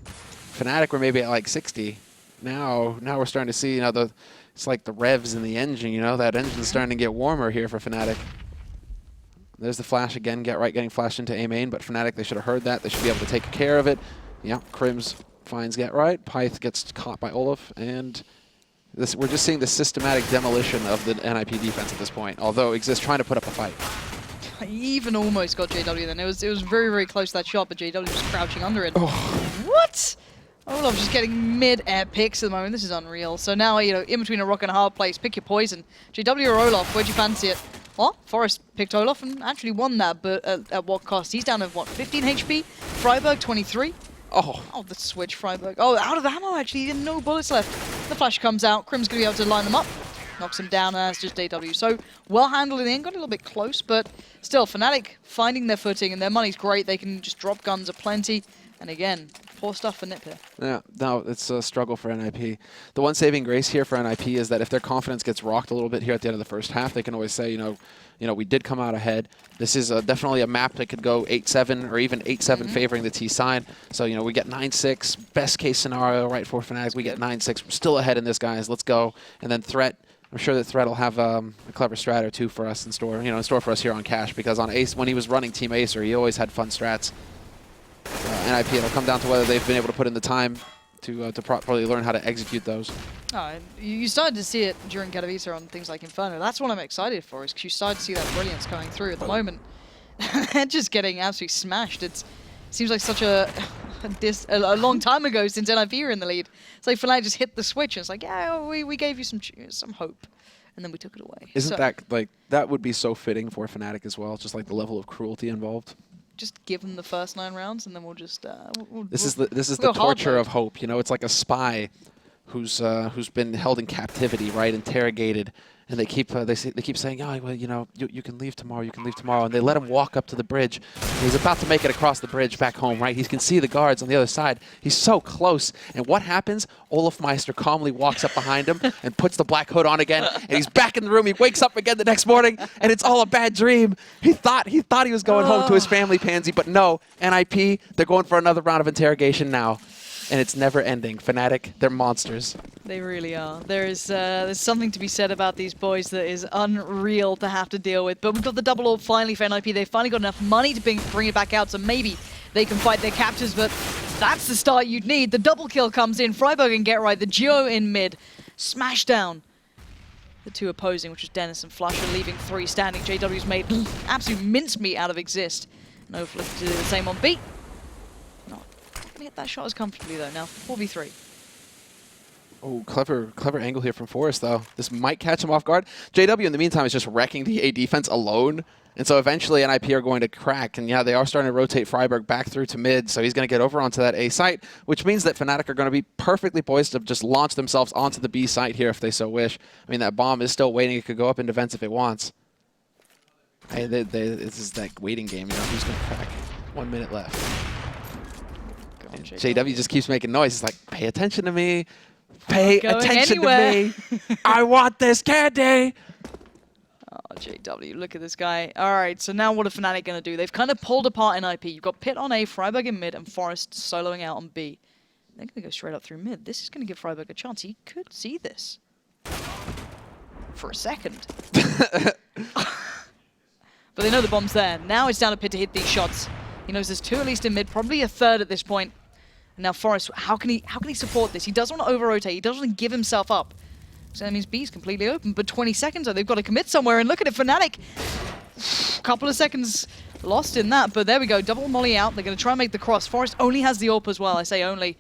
Fnatic were maybe at like 60. Now we're starting to see, you know, it's like the revs in the engine. You know, that engine's starting to get warmer here for Fnatic. There's the flash again. Getting flashed into A main, but Fnatic, they should have heard that. They should be able to take care of it. Yeah, Crims finds Get Pyth gets caught by Olaf, and we're just seeing the systematic demolition of the NiP defense at this point, although Exist trying to put up a fight. He even almost got JW then. It was very, very close to that shot, but JW was crouching under it. Oh. What? Olaf just getting mid-air picks at the moment. This is unreal. So now, you know, in between a rock and a hard place, pick your poison. JW or Olaf, where'd you fancy it? Well, Forest picked Olaf and actually won that, but at what cost? He's down to, what, 15 HP? Freiburg, 23? Oh, the switch, Freiburg. Oh, out of ammo, actually. He didn't know bullets left. The flash comes out. Crim's going to be able to line them up. Knocks him down, and that's just JW. So, well handled in the end. Got a little bit close, but still, Fnatic finding their footing, and their money's great. They can just drop guns aplenty. And again, poor stuff for NiP here. Yeah, no, it's a struggle for NiP. The one saving grace here for NiP is that if their confidence gets rocked a little bit here at the end of the first half, they can always say, you know, we did come out ahead. This is definitely a map that could go 8-7 or even 8-7 favoring the T side. So, you know, we get 9-6. Best case scenario, right, for Fnatic. We get 9-6. We're still ahead in this, guys. Let's go. And then Threat. I'm sure that Threat will have a clever strat or two for us in store for us here on Cash, because on Ace, when he was running Team Acer, he always had fun strats. NiP, it'll come down to whether they've been able to put in the time to properly learn how to execute those. Oh, you started to see it during Katowice on things like Inferno. That's what I'm excited for, is because you started to see that brilliance coming through. At the moment, they're just getting absolutely smashed. It seems like such a long time ago since NiP were in the lead. It's like Fnatic just hit the switch, and it's like, yeah, we gave you some hope, and then we took it away. Isn't that, like, that would be so fitting for Fnatic as well, just like the level of cruelty involved? Just give them the first 9 rounds, and then we'll just. This is the torture of hope. You know, it's like a spy who's been held in captivity, right, interrogated, and they keep saying, oh, well, you know, you can leave tomorrow, and they let him walk up to the bridge. And he's about to make it across the bridge back home, right? He can see the guards on the other side. He's so close, and what happens? Olaf Meister calmly walks up behind him and puts the black hood on again, and he's back in the room. He wakes up again the next morning, and it's all a bad dream. He thought he was going home to his family, Pansy, but no. NiP, they're going for another round of interrogation now. And it's never ending. Fnatic, they're monsters. They really are. There's something to be said about these boys that is unreal to have to deal with. But we've got the double AWP finally for NiP. They've finally got enough money to bring it back out, so maybe they can fight their captors. But that's the start you'd need. The double kill comes in. Freiburg and Get the Geo in mid. Smash down the 2 opposing, which is Dennis and Flusher, leaving 3 standing. JW's made absolute mincemeat out of Exist. No flip to do the same on B. Get that shot as comfortably though. Now 4v3. Oh, clever angle here from Forest though. This might catch him off guard. JW in the meantime is just wrecking the A defense alone, and so eventually NiP are going to crack. And yeah, they are starting to rotate Freiburg back through to mid, so he's going to get over onto that A site, which means that Fnatic are going to be perfectly poised to just launch themselves onto the B site here if they so wish. I mean, that bomb is still waiting. It could go up in defense if it wants. Hey, this is that waiting game. You know, who's going to crack? 1 minute left. JW just keeps making noise. He's like, pay attention to me. Pay attention to me. I want this candy. Oh, JW, look at this guy. All right, so now what are Fnatic going to do? They've kind of pulled apart NiP. You've got Pit on A, Freiburg in mid, and Forest soloing out on B. They're going to go straight up through mid. This is going to give Freiburg a chance. He could see this for a second. But they know the bomb's there. Now it's down to Pit to hit these shots. He knows there's 2 at least in mid, probably a 3rd at this point. And now Forest, how can he support this? He doesn't want to over-rotate. He doesn't want to give himself up. So that means B's completely open. But 20 seconds, though, they've got to commit somewhere. And look at it, Fnatic. A couple of seconds lost in that. But there we go, double molly out. They're going to try and make the cross. Forest only has the AWP as well. I say only.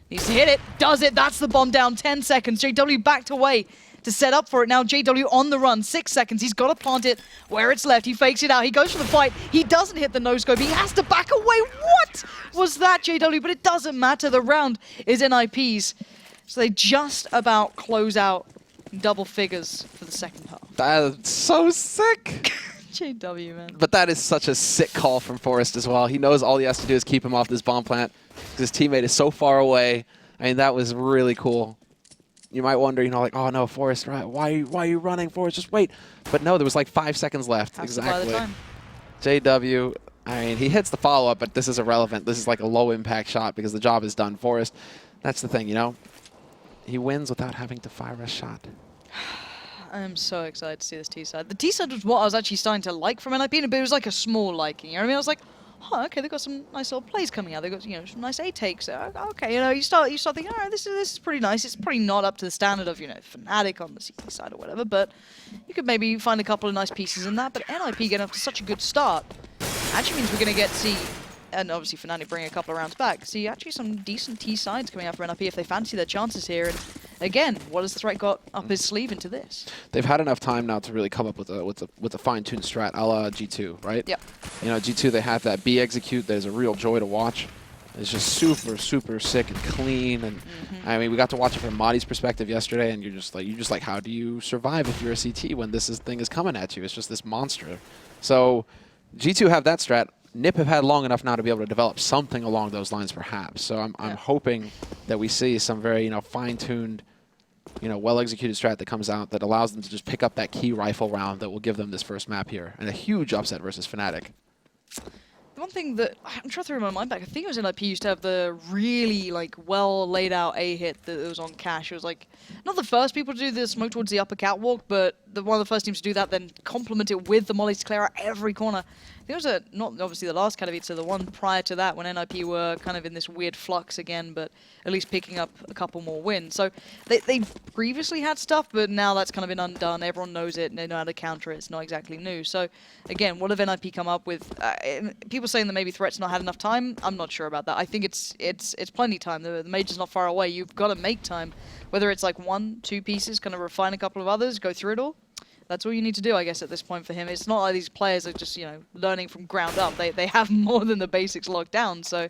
Needs to hit it. Does it. That's the bomb down. 10 seconds. JW backed away to set up for it. Now JW on the run, 6 seconds. He's got to plant it where it's left. He fakes it out. He goes for the fight. He doesn't hit the no-scope. He has to back away. What was that, JW? But it doesn't matter. The round is NiP's. So they just about close out double figures for the second half. That's so sick. JW, man. But that is such a sick call from Forrest as well. He knows all he has to do is keep him off this bomb plant because his teammate is so far away. I mean, that was really cool. You might wonder, you know, like, oh no, Forrest, why are you running, Forrest? Just wait. But no, there was like 5 seconds left. Has to buy the time. JW, I mean, he hits the follow-up, but this is irrelevant. This is like a low-impact shot because the job is done. Forrest, that's the thing, you know? He wins without having to fire a shot. I'm so excited to see this T-side. The T-side was what I was actually starting to like from NiP, but it was like a small liking. You know what I mean? I was like, oh, okay, they've got some nice little plays coming out. They've got, you know, some nice A takes. Okay, you know, you start thinking, all right, this is pretty nice. It's probably not up to the standard of, you know, Fnatic on the CT side or whatever, but you could maybe find a couple of nice pieces in that. But NiP getting off to such a good start actually means we're going to get to see, and obviously Fnatic bringing a couple of rounds back, see actually some decent T-sides coming out for NiP if they fancy their chances here. And again, what has the threat got up his sleeve into this? They've had enough time now to really come up with a fine-tuned strat, a la G2, right? Yep. You know, G2, they have that B execute. There's a real joy to watch. It's just super, super sick and clean. And I mean, we got to watch it from Madi's perspective yesterday, and you're just like, how do you survive if you're a CT when this thing is coming at you? It's just this monster. So G2 have that strat. NiP have had long enough now to be able to develop something along those lines, perhaps. So I'm hoping that we see some very, you know, fine-tuned, you know, well-executed strat that comes out that allows them to just pick up that key rifle round that will give them this first map here, and a huge upset versus Fnatic. The one thing that I'm trying to throw my mind back, I think it was NiP used to have the really like well laid out A hit that was on Cash. It was like not the first people to do the smoke towards the upper catwalk, but one of the first teams to do that, then complement it with the mollies to clear out every corner. I think it was not obviously the last Katowice, the one prior to that when NiP were kind of in this weird flux again, but at least picking up a couple more wins. So they've previously had stuff, but now that's kind of been undone. Everyone knows it and they know how to counter it. It's not exactly new. So again, what have NiP come up with? People saying that maybe Threat's not had enough time. I'm not sure about that. I think it's plenty time. The major's not far away. You've got to make time. Whether it's like 1, 2 pieces, kind of refine a couple of others, go through it all. That's all you need to do, I guess, at this point for him. It's not like these players are just, you know, learning from ground up. They have more than the basics locked down. So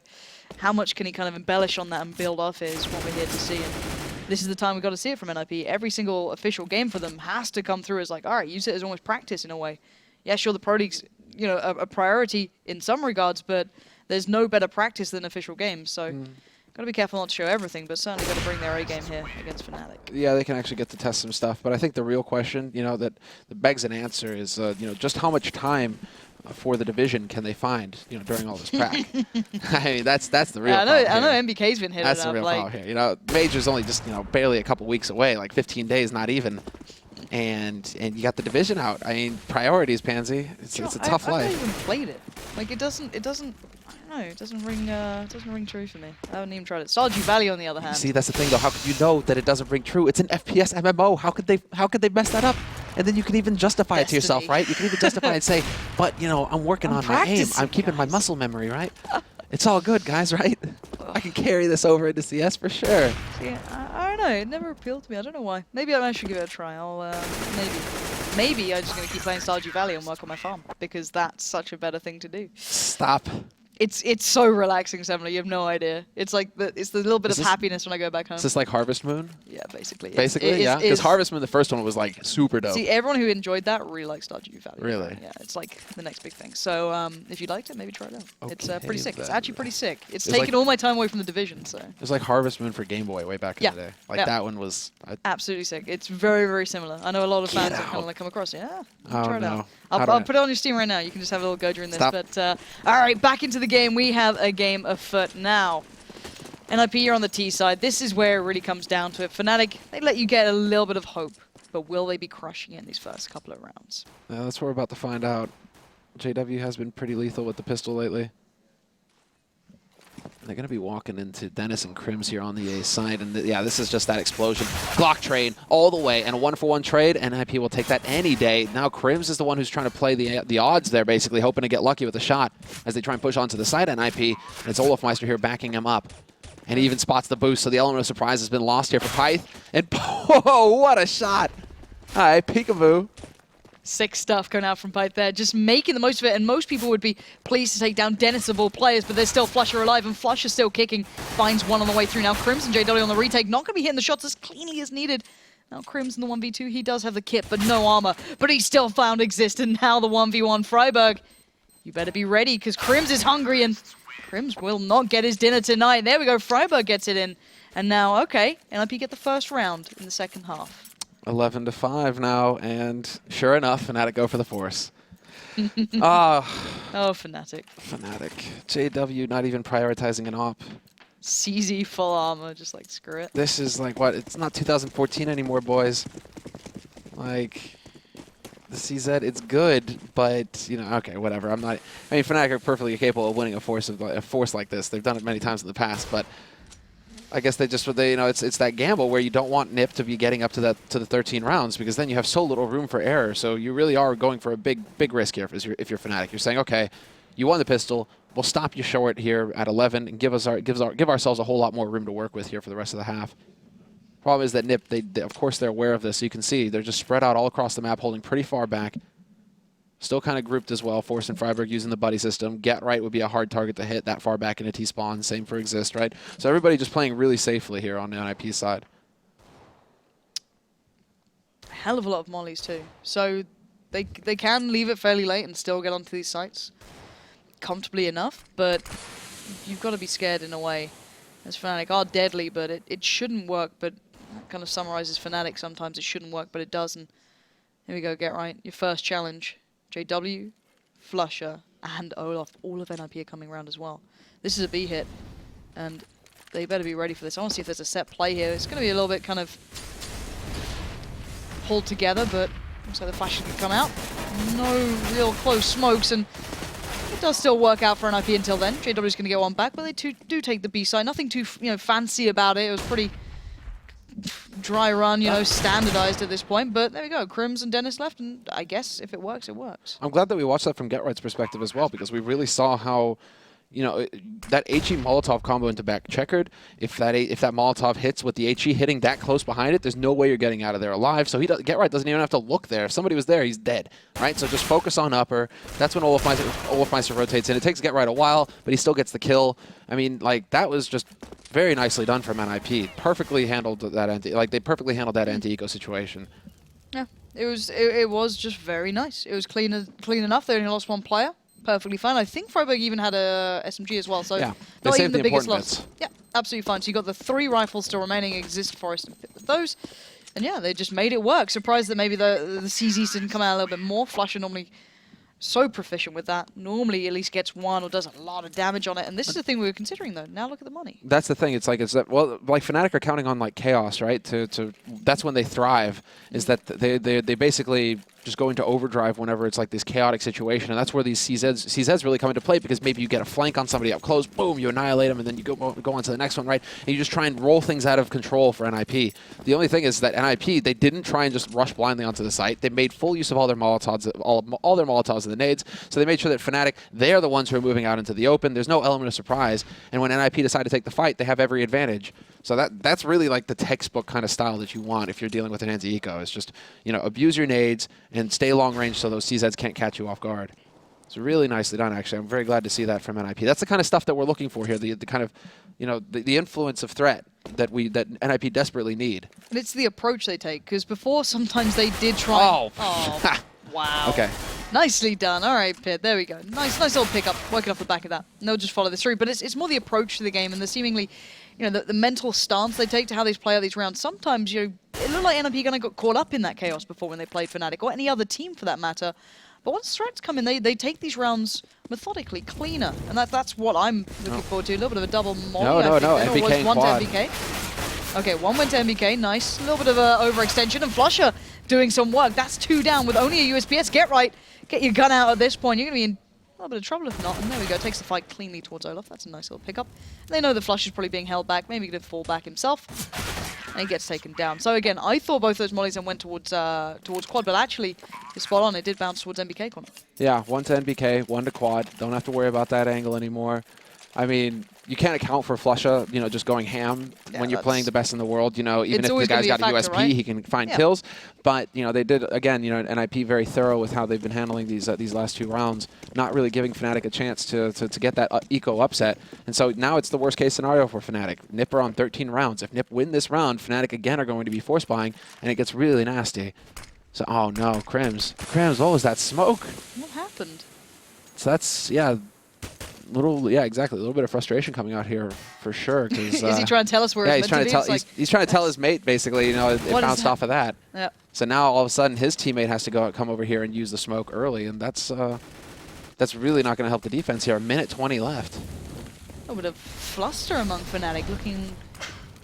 how much can he kind of embellish on that and build off is what we're here to see. And this is the time we've got to see it from NiP. Every single official game for them has to come through as like, all right, use it as almost practice in a way. Yeah, sure, the Pro League's, you know, a priority in some regards, but there's no better practice than official games. So got to be careful not to show everything, but certainly got to bring their A game here against Fnatic. Yeah, they can actually get to test some stuff. But I think the real question, you know, that begs an answer is, you know, just how much time for the division can they find, you know, during all this crack? I mean, that's the real problem. I know MBK's been hitting That's up. the real like, problem here. You know, Major's only just, you know, barely a couple weeks away, like 15 days, not even. And you got the division out. I mean, priorities, Pansy. It's a tough life. I've not even played it. Like it doesn't. I don't know. It doesn't ring true for me. I haven't even tried it. Stardew Valley, on the other hand. See, that's the thing, though. How could you know that it doesn't ring true? It's an FPS MMO. How could they mess that up? And then you can even justify it to yourself, right? You can even justify and say, but you know, I'm working on my aim. I'm keeping my muscle memory, right? It's all good, guys, right? I can carry this over into CS for sure. See, I don't know. It never appealed to me. I don't know why. Maybe I should give it a try. Maybe I'm just going to keep playing Stardew Valley and work on my farm because that's such a better thing to do. Stop. It's so relaxing, Semler. You have no idea. It's like it's the little bit of happiness when I go back home. Is this like Harvest Moon? Yeah, basically. Basically, yeah. Because Harvest Moon, the first one, was like super dope. See, everyone who enjoyed that really likes Stardew Valley. Really? Yeah, it's like the next big thing. So if you liked it, maybe try it out. Okay, it's pretty sick. It's actually pretty sick. It's like taken all my time away from the division. So it was like Harvest Moon for Game Boy way back in the day. Like that one was absolutely sick. It's very, very similar. I know a lot of fans have kind of like come across. Yeah, try it out. I'll put it on your Steam right now. You can just have a little go during this. Stop. But all right, back into the game. We have a game afoot now. NiP, you're on the T side. This is where it really comes down to it. Fnatic, they let you get a little bit of hope, but will they be crushing it in these first couple of rounds? Yeah, that's what we're about to find out. JW has been pretty lethal with the pistol lately. They're going to be walking into Dennis and Crims here on the A side. And yeah, this is just that explosion. Glock trade all the way. And a 1-for-1 trade. And NiP will take that any day. Now Crims is the one who's trying to play the odds there, basically, hoping to get lucky with a shot as they try and push onto the side of NiP. And it's Olafmeister here backing him up. And he even spots the boost. So the element of surprise has been lost here for Pyth. And oh, what a shot. All right, peekaboo. Sick stuff going out from Pyth there, just making the most of it, and most people would be pleased to take down Dennis of all players, but there's still Flusher alive, and Flusher still kicking, finds one on the way through now. Crims and JW on the retake, not going to be hitting the shots as cleanly as needed. Now Crimson the 1v2, he does have the kit, but no armor. But he still found exist, and now the 1v1 Freiburg. You better be ready, because Crims is hungry, and Crims will not get his dinner tonight. There we go, Freiburg gets it in. And now, okay, NiP get the first round in the second half. 11-5 now, and sure enough, Fnatic go for the force. Oh, Fnatic. Fnatic. JW not even prioritizing an op. CZ full armor, just like, screw it. This is like, what? It's not 2014 anymore, boys. Like, the CZ, it's good, but, you know, okay, whatever. I mean, Fnatic are perfectly capable of winning a force like this. They've done it many times in the past, but I guess you know, it's that gamble where you don't want NiP to be getting up to the 13 rounds, because then you have so little room for error. So you really are going for a big risk here if you're Fnatic. You're saying, okay, you won the pistol. We'll stop you short here at 11 and give ourselves a whole lot more room to work with here for the rest of the half. Problem is that NiP, they of course they're aware of this. So you can see they're just spread out all across the map, holding pretty far back. Still kind of grouped as well. Force and Freiburg using the buddy system. Get right would be a hard target to hit that far back into T-spawn. Same for Exist, right? So everybody just playing really safely here on the NiP side. Hell of a lot of mollies too. So they can leave it fairly late and still get onto these sites comfortably enough, but you've got to be scared in a way. As Fnatic are deadly, but it shouldn't work. But that kind of summarizes Fnatic. Sometimes it shouldn't work, but it does. And here we go, Get Right. Your first challenge. JW, Flusher, and Olaf. All of NiP are coming around as well. This is a B hit, and they better be ready for this. I want to see if there's a set play here. It's going to be a little bit kind of pulled together, but looks like the flashes can come out. No real close smokes, and it does still work out for NiP until then. JW's going to get one back, but they do take the B side. Nothing too fancy about it. It was pretty dry run, standardized at this point. But there we go. Crims and Dennis left, and I guess if it works, it works. I'm glad that we watched that from Get Right's perspective as well, because we really saw how, that HE Molotov combo into back checkered. If that Molotov hits with the HE hitting that close behind it, there's no way you're getting out of there alive. So Get Right doesn't even have to look there. If somebody was there, he's dead, right? So just focus on upper. That's when Olafmeister rotates in. It takes Get Right a while, but he still gets the kill. I mean, like, that was just very nicely done from NiP. Perfectly handled that they perfectly handled that anti-eco situation. Yeah, it was just very nice. It was clean enough. They only lost one player. Perfectly fine. I think Freiburg even had a SMG as well, so yeah, not even the biggest loss. Bits. Yeah, absolutely fine. So you got the 3 rifles still remaining, Exist, Forest, and Pit with those. And yeah, they just made it work. Surprised that maybe the CZs didn't come out a little bit more. Flusher normally so proficient with that. Normally at least gets one or does a lot of damage on it. And this is the thing we were considering though. Now look at the money. That's the thing. It's like Fnatic are counting on like chaos, right? That's when they thrive. Is that they basically just go into overdrive whenever it's like this chaotic situation, and that's where these CZs really come into play, because maybe you get a flank on somebody up close, boom, you annihilate them, and then you go on to the next one, right? And you just try and roll things out of control for NiP. The only thing is that NiP, they didn't try and just rush blindly onto the site. They made full use of all their Molotovs, all their Molotovs and the nades. So they made sure that Fnatic, they are the ones who are moving out into the open. There's no element of surprise, and when NiP decide to take the fight, they have every advantage. So that's really like the textbook kind of style that you want if you're dealing with an anti-eco. It's just, abuse your nades and stay long range so those CZs can't catch you off guard. It's really nicely done, actually. I'm very glad to see that from NiP. That's the kind of stuff that we're looking for here, the kind of, the influence of threat that NiP desperately need. And it's the approach they take, because before sometimes they did try. Oh, wow. Okay. Nicely done. All right, Pit. There we go. Nice little pickup, working off the back of that. And they'll just follow this through. But it's more the approach to the game and the seemingly, the mental stance they take to how they play out these rounds. Sometimes, it looked like NiP kind of got caught up in that chaos before when they played Fnatic, or any other team for that matter. But once threats come in, they take these rounds methodically, cleaner. And that's what I'm looking forward to. A little bit of a double molly. No. MBK one to MBK. Okay, one went to MBK. Nice. A little bit of a overextension. And Flusher doing some work. That's 2 down with only a USPS. Get right. Get your gun out at this point. You're going to be in a little bit of trouble if not. And there we go. Takes the fight cleanly towards Olaf. That's a nice little pickup. And they know the Flush is probably being held back. Maybe going to fall back himself. And he gets taken down. So again, I thought both those mollies then went towards quad, but actually, it's spot on. It did bounce towards MBK corner. Yeah, one to NBK, one to quad. Don't have to worry about that angle anymore. I mean, you can't account for Flusha, you know, just going ham when you're playing the best in the world. You know, even if the guy's got a USP, right? He can find kills. But you know, they did again. You know, NiP very thorough with how they've been handling these last 2 rounds, not really giving Fnatic a chance to get that eco upset. And so now it's the worst case scenario for Fnatic. NiP are on 13 rounds. If NiP win this round, Fnatic again are going to be force buying, and it gets really nasty. So oh no, Crims, what was that smoke? What happened? So that's exactly. A little bit of frustration coming out here for sure. Is he trying to tell us where it's meant to be? He's trying to tell his mate basically. You know, it bounced off of that. Yeah. So now all of a sudden his teammate has to come over here and use the smoke early, and that's really not going to help the defense here. 1:20 left. A bit of fluster among Fnatic, looking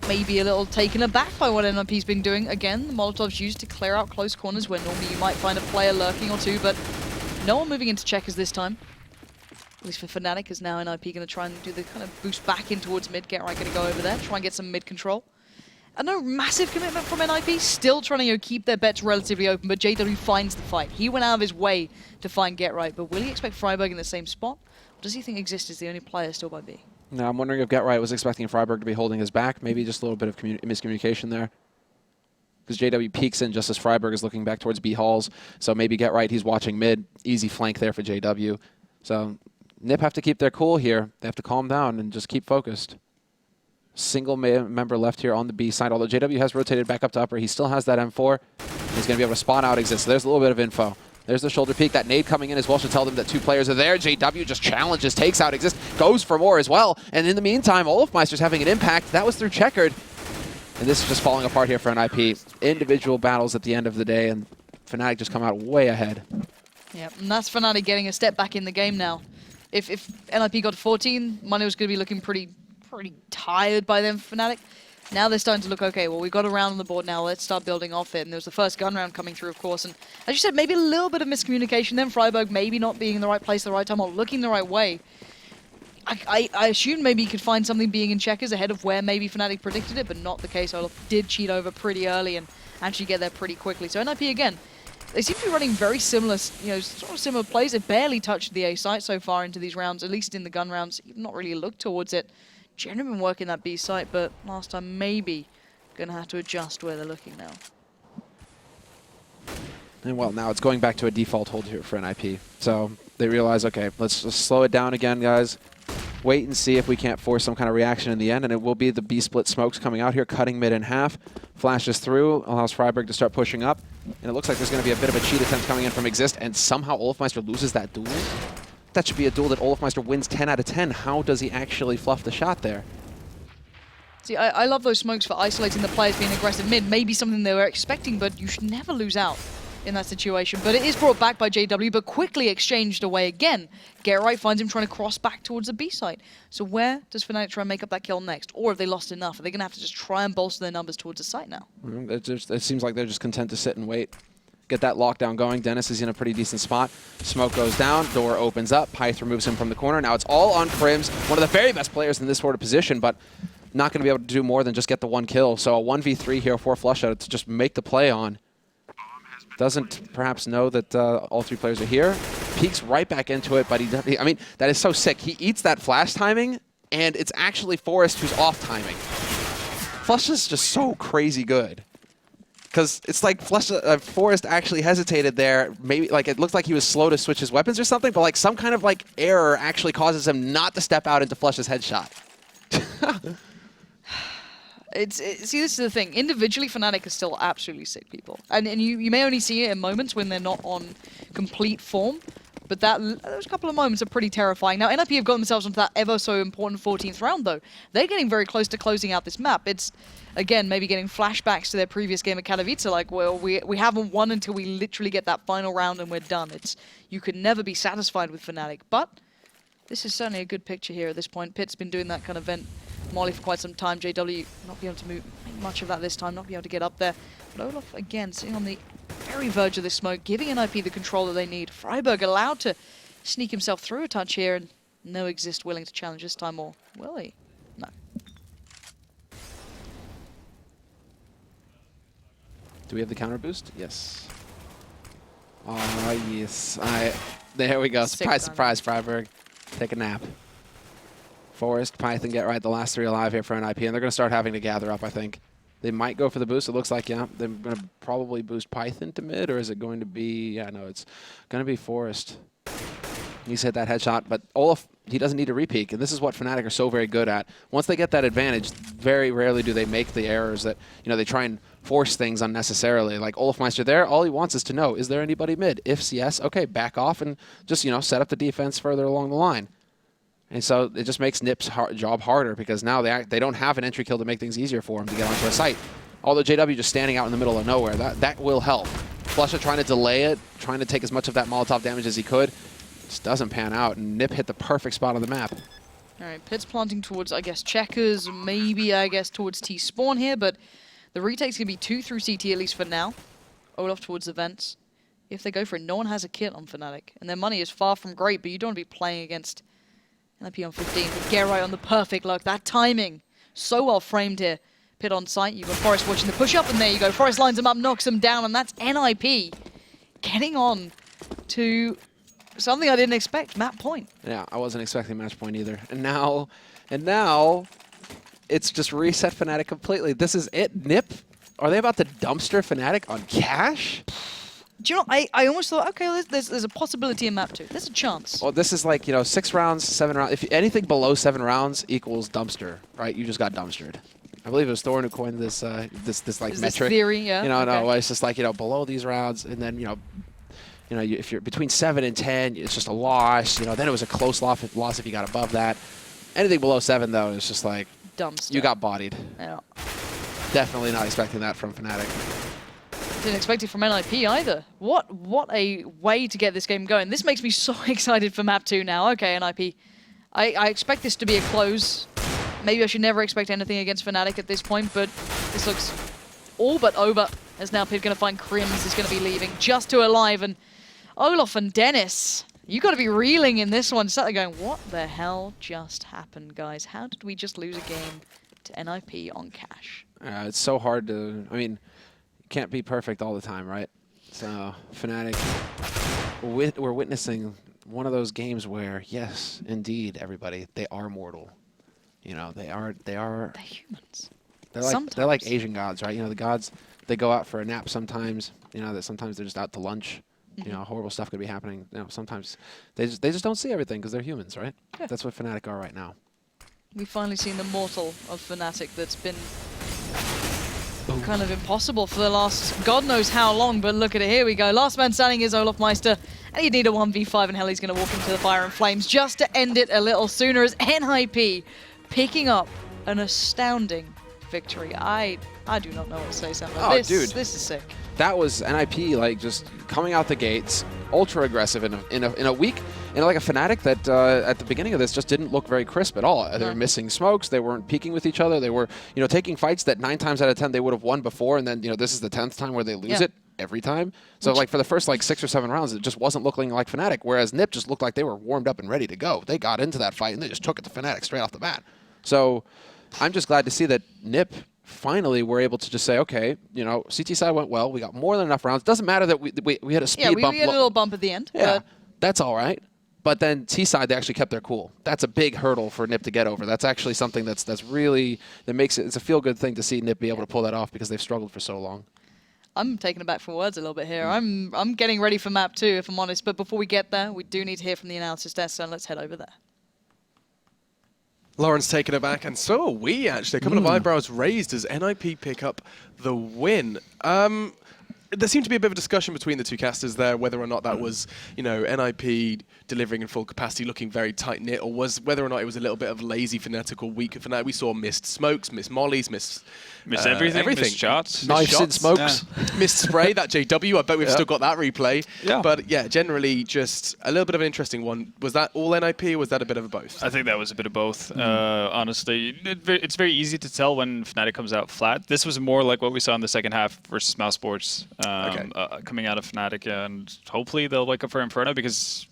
maybe a little taken aback by what NiP's been doing. Again, the Molotov's used to clear out close corners where normally you might find a player lurking or two, but no one moving into checkers this time. At least for Fnatic, is now NiP going to try and do the kind of boost back in towards mid. Get right, going to go over there, try and get some mid control. And no massive commitment from NiP, still trying to keep their bets relatively open, but JW finds the fight. He went out of his way to find Get Right, but will he expect Freiburg in the same spot? Or does he think Exist is the only player still by B? No, I'm wondering if Get Right was expecting Freiburg to be holding his back. Maybe just a little bit of miscommunication there. Because JW peeks in just as Freiburg is looking back towards B halls. So maybe Get Right, he's watching mid. Easy flank there for JW. So NiP have to keep their cool here. They have to calm down and just keep focused. Single member left here on the B side. Although JW has rotated back up to upper, he still has that M4. He's going to be able to spot out Exist. So there's a little bit of info. There's the shoulder peek. That nade coming in as well should tell them that 2 players are there. JW just challenges, takes out Exist, goes for more as well. And in the meantime, Olofmeister's having an impact. That was through checkered. And this is just falling apart here for NiP. Individual battles at the end of the day, and Fnatic just come out way ahead. Yeah, and that's Fnatic getting a step back in the game now. If NiP got to 14, Money was going to be looking pretty tired by then for Fnatic. Now they're starting to look, okay, well, we got a round on the board now. Let's start building off it. And there was the first gun round coming through, of course. And as you said, maybe a little bit of miscommunication then. Freiburg maybe not being in the right place at the right time or looking the right way. I assumed maybe he could find something being in checkers ahead of where maybe Fnatic predicted it, but not the case. Olaf did cheat over pretty early and actually get there pretty quickly. So NiP, again, they seem to be running very similar, sort of similar plays. They barely touched the A site so far into these rounds, at least in the gun rounds. Not really looked towards it. Generally been working that B site, but last time maybe going to have to adjust where they're looking now. And well, now it's going back to a default hold here for NiP. So they realize, okay, let's just slow it down again, guys. Wait and see if we can't force some kind of reaction in the end, and it will be the B-split smokes coming out here, cutting mid in half. Flashes through, allows Freiburg to start pushing up. And it looks like there's going to be a bit of a cheat attempt coming in from Exist, and somehow Olofmeister loses that duel. That should be a duel that Olofmeister wins 10 out of 10. How does he actually fluff the shot there? See, I love those smokes for isolating the players being aggressive mid. Maybe something they were expecting, but you should never lose out in that situation. But it is brought back by JW, but quickly exchanged away again. Get Right finds him trying to cross back towards the B site. So where does Fnatic try and make up that kill next? Or have they lost enough? Are they going to have to just try and bolster their numbers towards the site now? It seems like they're just content to sit and wait. Get that lockdown going. Dennis is in a pretty decent spot. Smoke goes down. Door opens up. Pyth removes him from the corner. Now it's all on Crims, one of the very best players in this sort of position, but not going to be able to do more than just get the 1 kill. So a 1v3 here for Flusha to just make the play on. Doesn't perhaps know that all 3 players are here. Peeks right back into it, but I mean, that is so sick. He eats that flash timing, and it's actually Forrest who's off timing. Flusha's just so crazy good. Because it's like Forrest actually hesitated there. Maybe like it looked like he was slow to switch his weapons or something, but like some kind of like error actually causes him not to step out into Flusha's headshot. See, this is the thing. Individually, Fnatic are still absolutely sick people. And you may only see it in moments when they're not on complete form. But those couple of moments are pretty terrifying. Now, NiP have got themselves into that ever so important 14th round, though. They're getting very close to closing out this map. It's, again, maybe getting flashbacks to their previous game at Katowice. Like, well, we haven't won until we literally get that final round and we're done. You could never be satisfied with Fnatic. But this is certainly a good picture here at this point. Pitt's been doing that kind of vent Molly for quite some time. JW not be able to make much of that this time, not be able to get up there. But Olaf, again, sitting on the very verge of this smoke, giving NiP the control that they need. Freiburg allowed to sneak himself through a touch here, and no Exist willing to challenge this time, or will he? No. Do we have the counter boost? Yes. Oh, yes. There we go. Surprise, surprise, Freiburg. Take a nap. Forest, Python get right, the last 3 alive here for NiP, and they're going to start having to gather up, I think. They might go for the boost. It looks like, yeah, they're going to probably boost Python to mid, or is it going to be, yeah, no, it's going to be Forest. He's hit that headshot, but Olaf, he doesn't need to repeak, and this is what Fnatic are so very good at. Once they get that advantage, very rarely do they make the errors that, you know, they try and force things unnecessarily. Like Olafmeister there, all he wants is to know, is there anybody mid? If yes, okay, back off and just, you know, set up the defense further along the line. And so it just makes NiP's job harder because now they don't have an entry kill to make things easier for him to get onto a site. Although JW just standing out in the middle of nowhere, that will help. Flusha trying to delay it, trying to take as much of that Molotov damage as he could. Just doesn't pan out, and NiP hit the perfect spot on the map. All right, Pit's planting towards, I guess, checkers, maybe, I guess, towards T-spawn here, but the retake's going to be 2 through CT at least for now. Olaf towards the vents. If they go for it, no one has a kit on Fnatic, and their money is far from great, but you don't want to be playing against NiP on 15. But Gerai on the perfect luck. That timing, so well framed here. Pit on site, you've got Forest watching the push-up, and there you go. Forest lines him up, knocks him down, and that's NiP getting on to something I didn't expect, map point. Yeah, I wasn't expecting match point either. And now, it's just reset Fnatic completely. This is it. NiP, are they about to dumpster Fnatic on cash? Do you know, I almost thought, okay, there's a possibility in map 2. There's a chance. Well, this is like, you know, 6 rounds, 7 rounds. If anything below 7 rounds equals dumpster, right? You just got dumpstered. I believe it was Thorin who coined this this like Is metric. This theory, yeah. You know, okay. no, it's just like, you know, below these rounds, and then, you know, if you're between 7 and 10, it's just a loss. You know, then it was a close loss if you got above that. Anything below 7, though, is just like Dumpster. you got bodied. Yeah. Definitely not expecting that from Fnatic. Didn't expect it from NiP either. What a way to get this game going. This makes me so excited for map 2 now. Okay, NiP. I expect this to be a close. Maybe I should never expect anything against Fnatic at this point, but this looks all but over. As now Pip going to find Crims is going to be leaving just to alive, and Olaf and Dennis, you got to be reeling in this one. Sat there going, what the hell just happened, guys? How did we just lose a game to NiP on cash? It's so hard to, I mean, you can't be perfect all the time, right? So Fnatic, we're witnessing one of those games where, yes, indeed, everybody, they are mortal. You know, they're humans. They're like Asian gods, right? You know, the gods, they go out for a nap sometimes. You know, that sometimes they're just out to lunch. You know, horrible stuff could be happening. You know, sometimes they just don't see everything because they're humans, right? Yeah. That's what Fnatic are right now. We've finally seen the mortal of Fnatic that's been kind of impossible for the last God knows how long, but look at it, here we go. Last man standing is Olafmeister, and you need a 1v5, and Helly's going to walk into the fire and flames just to end it a little sooner as NiP picking up an astounding victory. I do not know what to say, Sam. Oh, dude. This is sick. That was NiP, like, just coming out the gates, ultra aggressive in a week, like a Fnatic that at the beginning of this just didn't look very crisp at all. They were missing smokes, they weren't peeking with each other, they were, you know, taking fights that 9 times out of 10 they would have won before, and then, you know, this is the 10th time where they lose it every time. So, like, for the first, like, 6 or 7 rounds, it just wasn't looking like Fnatic, whereas NiP just looked like they were warmed up and ready to go. They got into that fight, and they just took it to Fnatic straight off the bat. So, I'm just glad to see that NiP finally were able to just say, okay, you know, CT side went well. We got more than enough rounds. Doesn't matter that we had a speed bump. We had a little bump at the end. Yeah, that's all right. But then T side, they actually kept their cool. That's a big hurdle for NiP to get over. That's actually something that makes it. It's a feel good thing to see NiP be able to pull that off because they've struggled for so long. I'm taken aback for words a little bit here. I'm getting ready for map 2, if I'm honest. But before we get there, we do need to hear from the analysis desk, so let's head over there. Lauren's taken it back, and so are we, actually. A couple of eyebrows raised as NiP pick up the win. There seemed to be a bit of a discussion between the two casters there, whether or not that was, you know, NiP delivering in full capacity, looking very tight-knit, or whether or not it was a little bit of lazy Fnatic or weak Fnatic. We saw missed smokes, missed mollies, missed everything. Missed shots. Knives and smokes. Yeah. Missed spray, that JW. I bet we've still got that replay. Yeah. But yeah, generally just a little bit of an interesting one. Was that all NiP, or was that a bit of both? I think that was a bit of both. Honestly, it's very easy to tell when Fnatic comes out flat. This was more like what we saw in the second half versus Mouse Sports coming out of Fnatic, and hopefully they'll wake up for Inferno because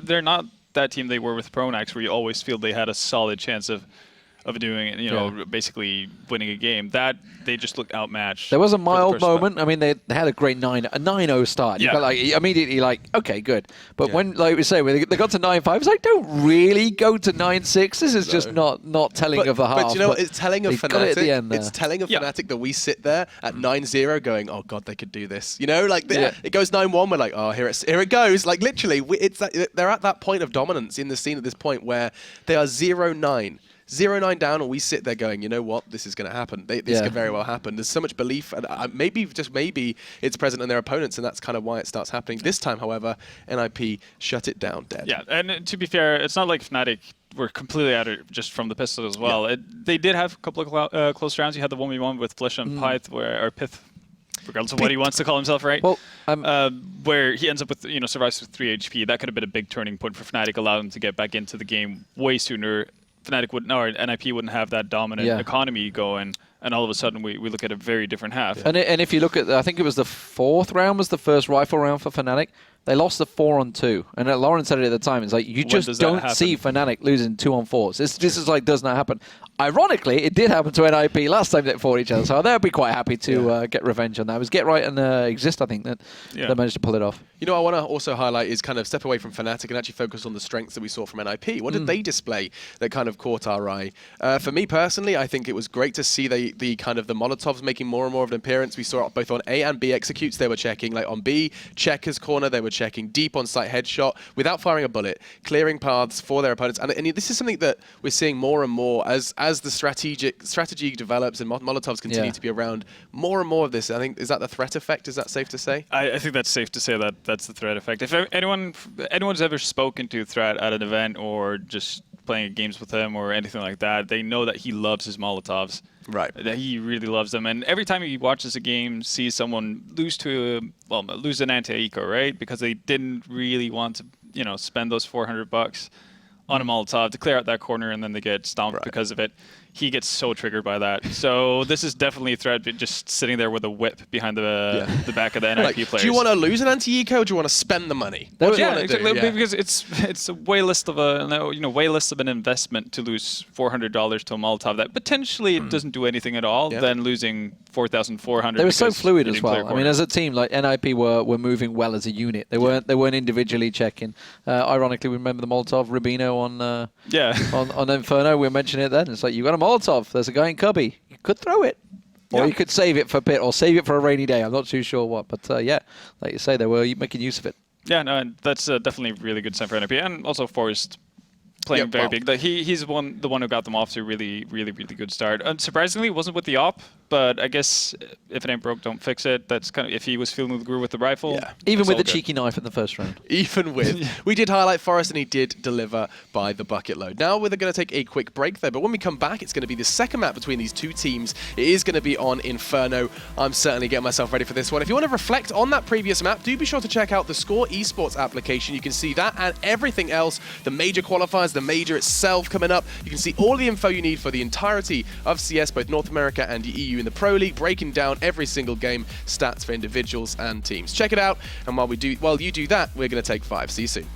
they're not that team they were with Pronax, where you always feel they had a solid chance of of doing it, you know, basically winning a game. That they just looked outmatched. There was a for the mild first spot. moment. I mean, they had a great 9-0 start. You Yeah. got like immediately like, okay, good. But when, like we say, when they got to 9-5, it's like, don't really go to 9-6. This is just not telling of the half. But you know what? It's telling of they got it at the end Fnatic. It's telling of Yeah. Fnatic that we sit there at 9-0 going, oh god, they could do this. You know, like it goes 9-1. We're like, oh, here it goes. Like literally, they're at that point of dominance in the scene at this point where they are 0-9. 0-9 down, and we sit there going, you know what, this is going to happen. This could very well happen. There's so much belief, and maybe it's present in their opponents, and that's kind of why it starts happening. This time, however, NiP shut it down dead. Yeah, and to be fair, it's not like Fnatic were completely out of just from the pistol as well. They did have a couple of close rounds. You had the 1v1 with Flish and Pith, regardless of what he wants to call himself, right? Well, where he ends up with, survives with 3 HP. That could have been a big turning point for Fnatic, allowed him to get back into the game way sooner. Fnatic wouldn't, or NiP wouldn't have that dominant economy going, and all of a sudden we look at a very different half. And if you look at, I think it was the 4th round was the first rifle round for Fnatic. They lost the 4-on-2, and Lauren said it at the time. It's like you just don't see Fnatic losing 2-on-4s. This is like does not happen. Ironically, it did happen to NiP last time they fought each other, so they'll be quite happy to get revenge on that. It was Get Right and Exist, I think, that they managed to pull it off. You know, I want to also highlight is kind of step away from Fnatic and actually focus on the strengths that we saw from NiP. What did they display that kind of caught our eye? For me personally, I think it was great to see the kind of the Molotovs making more and more of an appearance. We saw it both on A and B executes. They were checking, like on B, Checker's corner, they were checking deep on site headshot without firing a bullet, clearing paths for their opponents. And this is something that we're seeing more and more as the strategy develops and Molotovs continue to be around. More and more of this. I think, is that the threat effect? Is that safe to say? I think that's safe to say that that's the threat effect. If anyone's ever spoken to Threat at an event or just playing games with him or anything like that, they know that he loves his Molotovs. Right. That he really loves them. And every time he watches a game, sees someone lose an anti-eco, right? Because they didn't really want to, spend those $400 on a Molotov to clear out that corner, and then they get stomped because of it. He gets so triggered by that. So this is definitely a threat, just sitting there with a whip behind the back of the NiP players. Do you want to lose an anti-eco, or do you want to spend the money? Exactly. Because it's way less of an investment to lose $400 to a Molotov that potentially it doesn't do anything at all than losing $4,400. They were so fluid as well. I mean, as a team, like NiP were moving well as a unit. They weren't individually checking. Ironically, we remember the Molotov Rubino on Inferno. We were mentioning it then. It's like, you got a Molotov. There's a guy in Cubby. You could throw it. Or you could save it for a bit, or save it for a rainy day. I'm not too sure what. But like you say, they were making use of it. Yeah, no, and that's definitely a really good sign for NiP. And also Forrest playing very big. Like he's the one who got them off to a really, really, really good start. Unsurprisingly, it wasn't with the op, but I guess if it ain't broke, don't fix it. That's kind of if he was feeling the groove with the rifle. Yeah. Even with the cheeky knife in the first round. Even with. We did highlight Forrest, and he did deliver by the bucket load. Now we're going to take a quick break there, but when we come back, it's going to be the second map between these two teams. It is going to be on Inferno. I'm certainly getting myself ready for this one. If you want to reflect on that previous map, do be sure to check out the Score Esports application. You can see that and everything else, the major qualifiers, the major itself coming up. You can see all the info you need for the entirety of CS, both North America and the EU in the Pro League, breaking down every single game, stats for individuals and teams. Check it out, and while you do that, we're going to take 5. See you soon.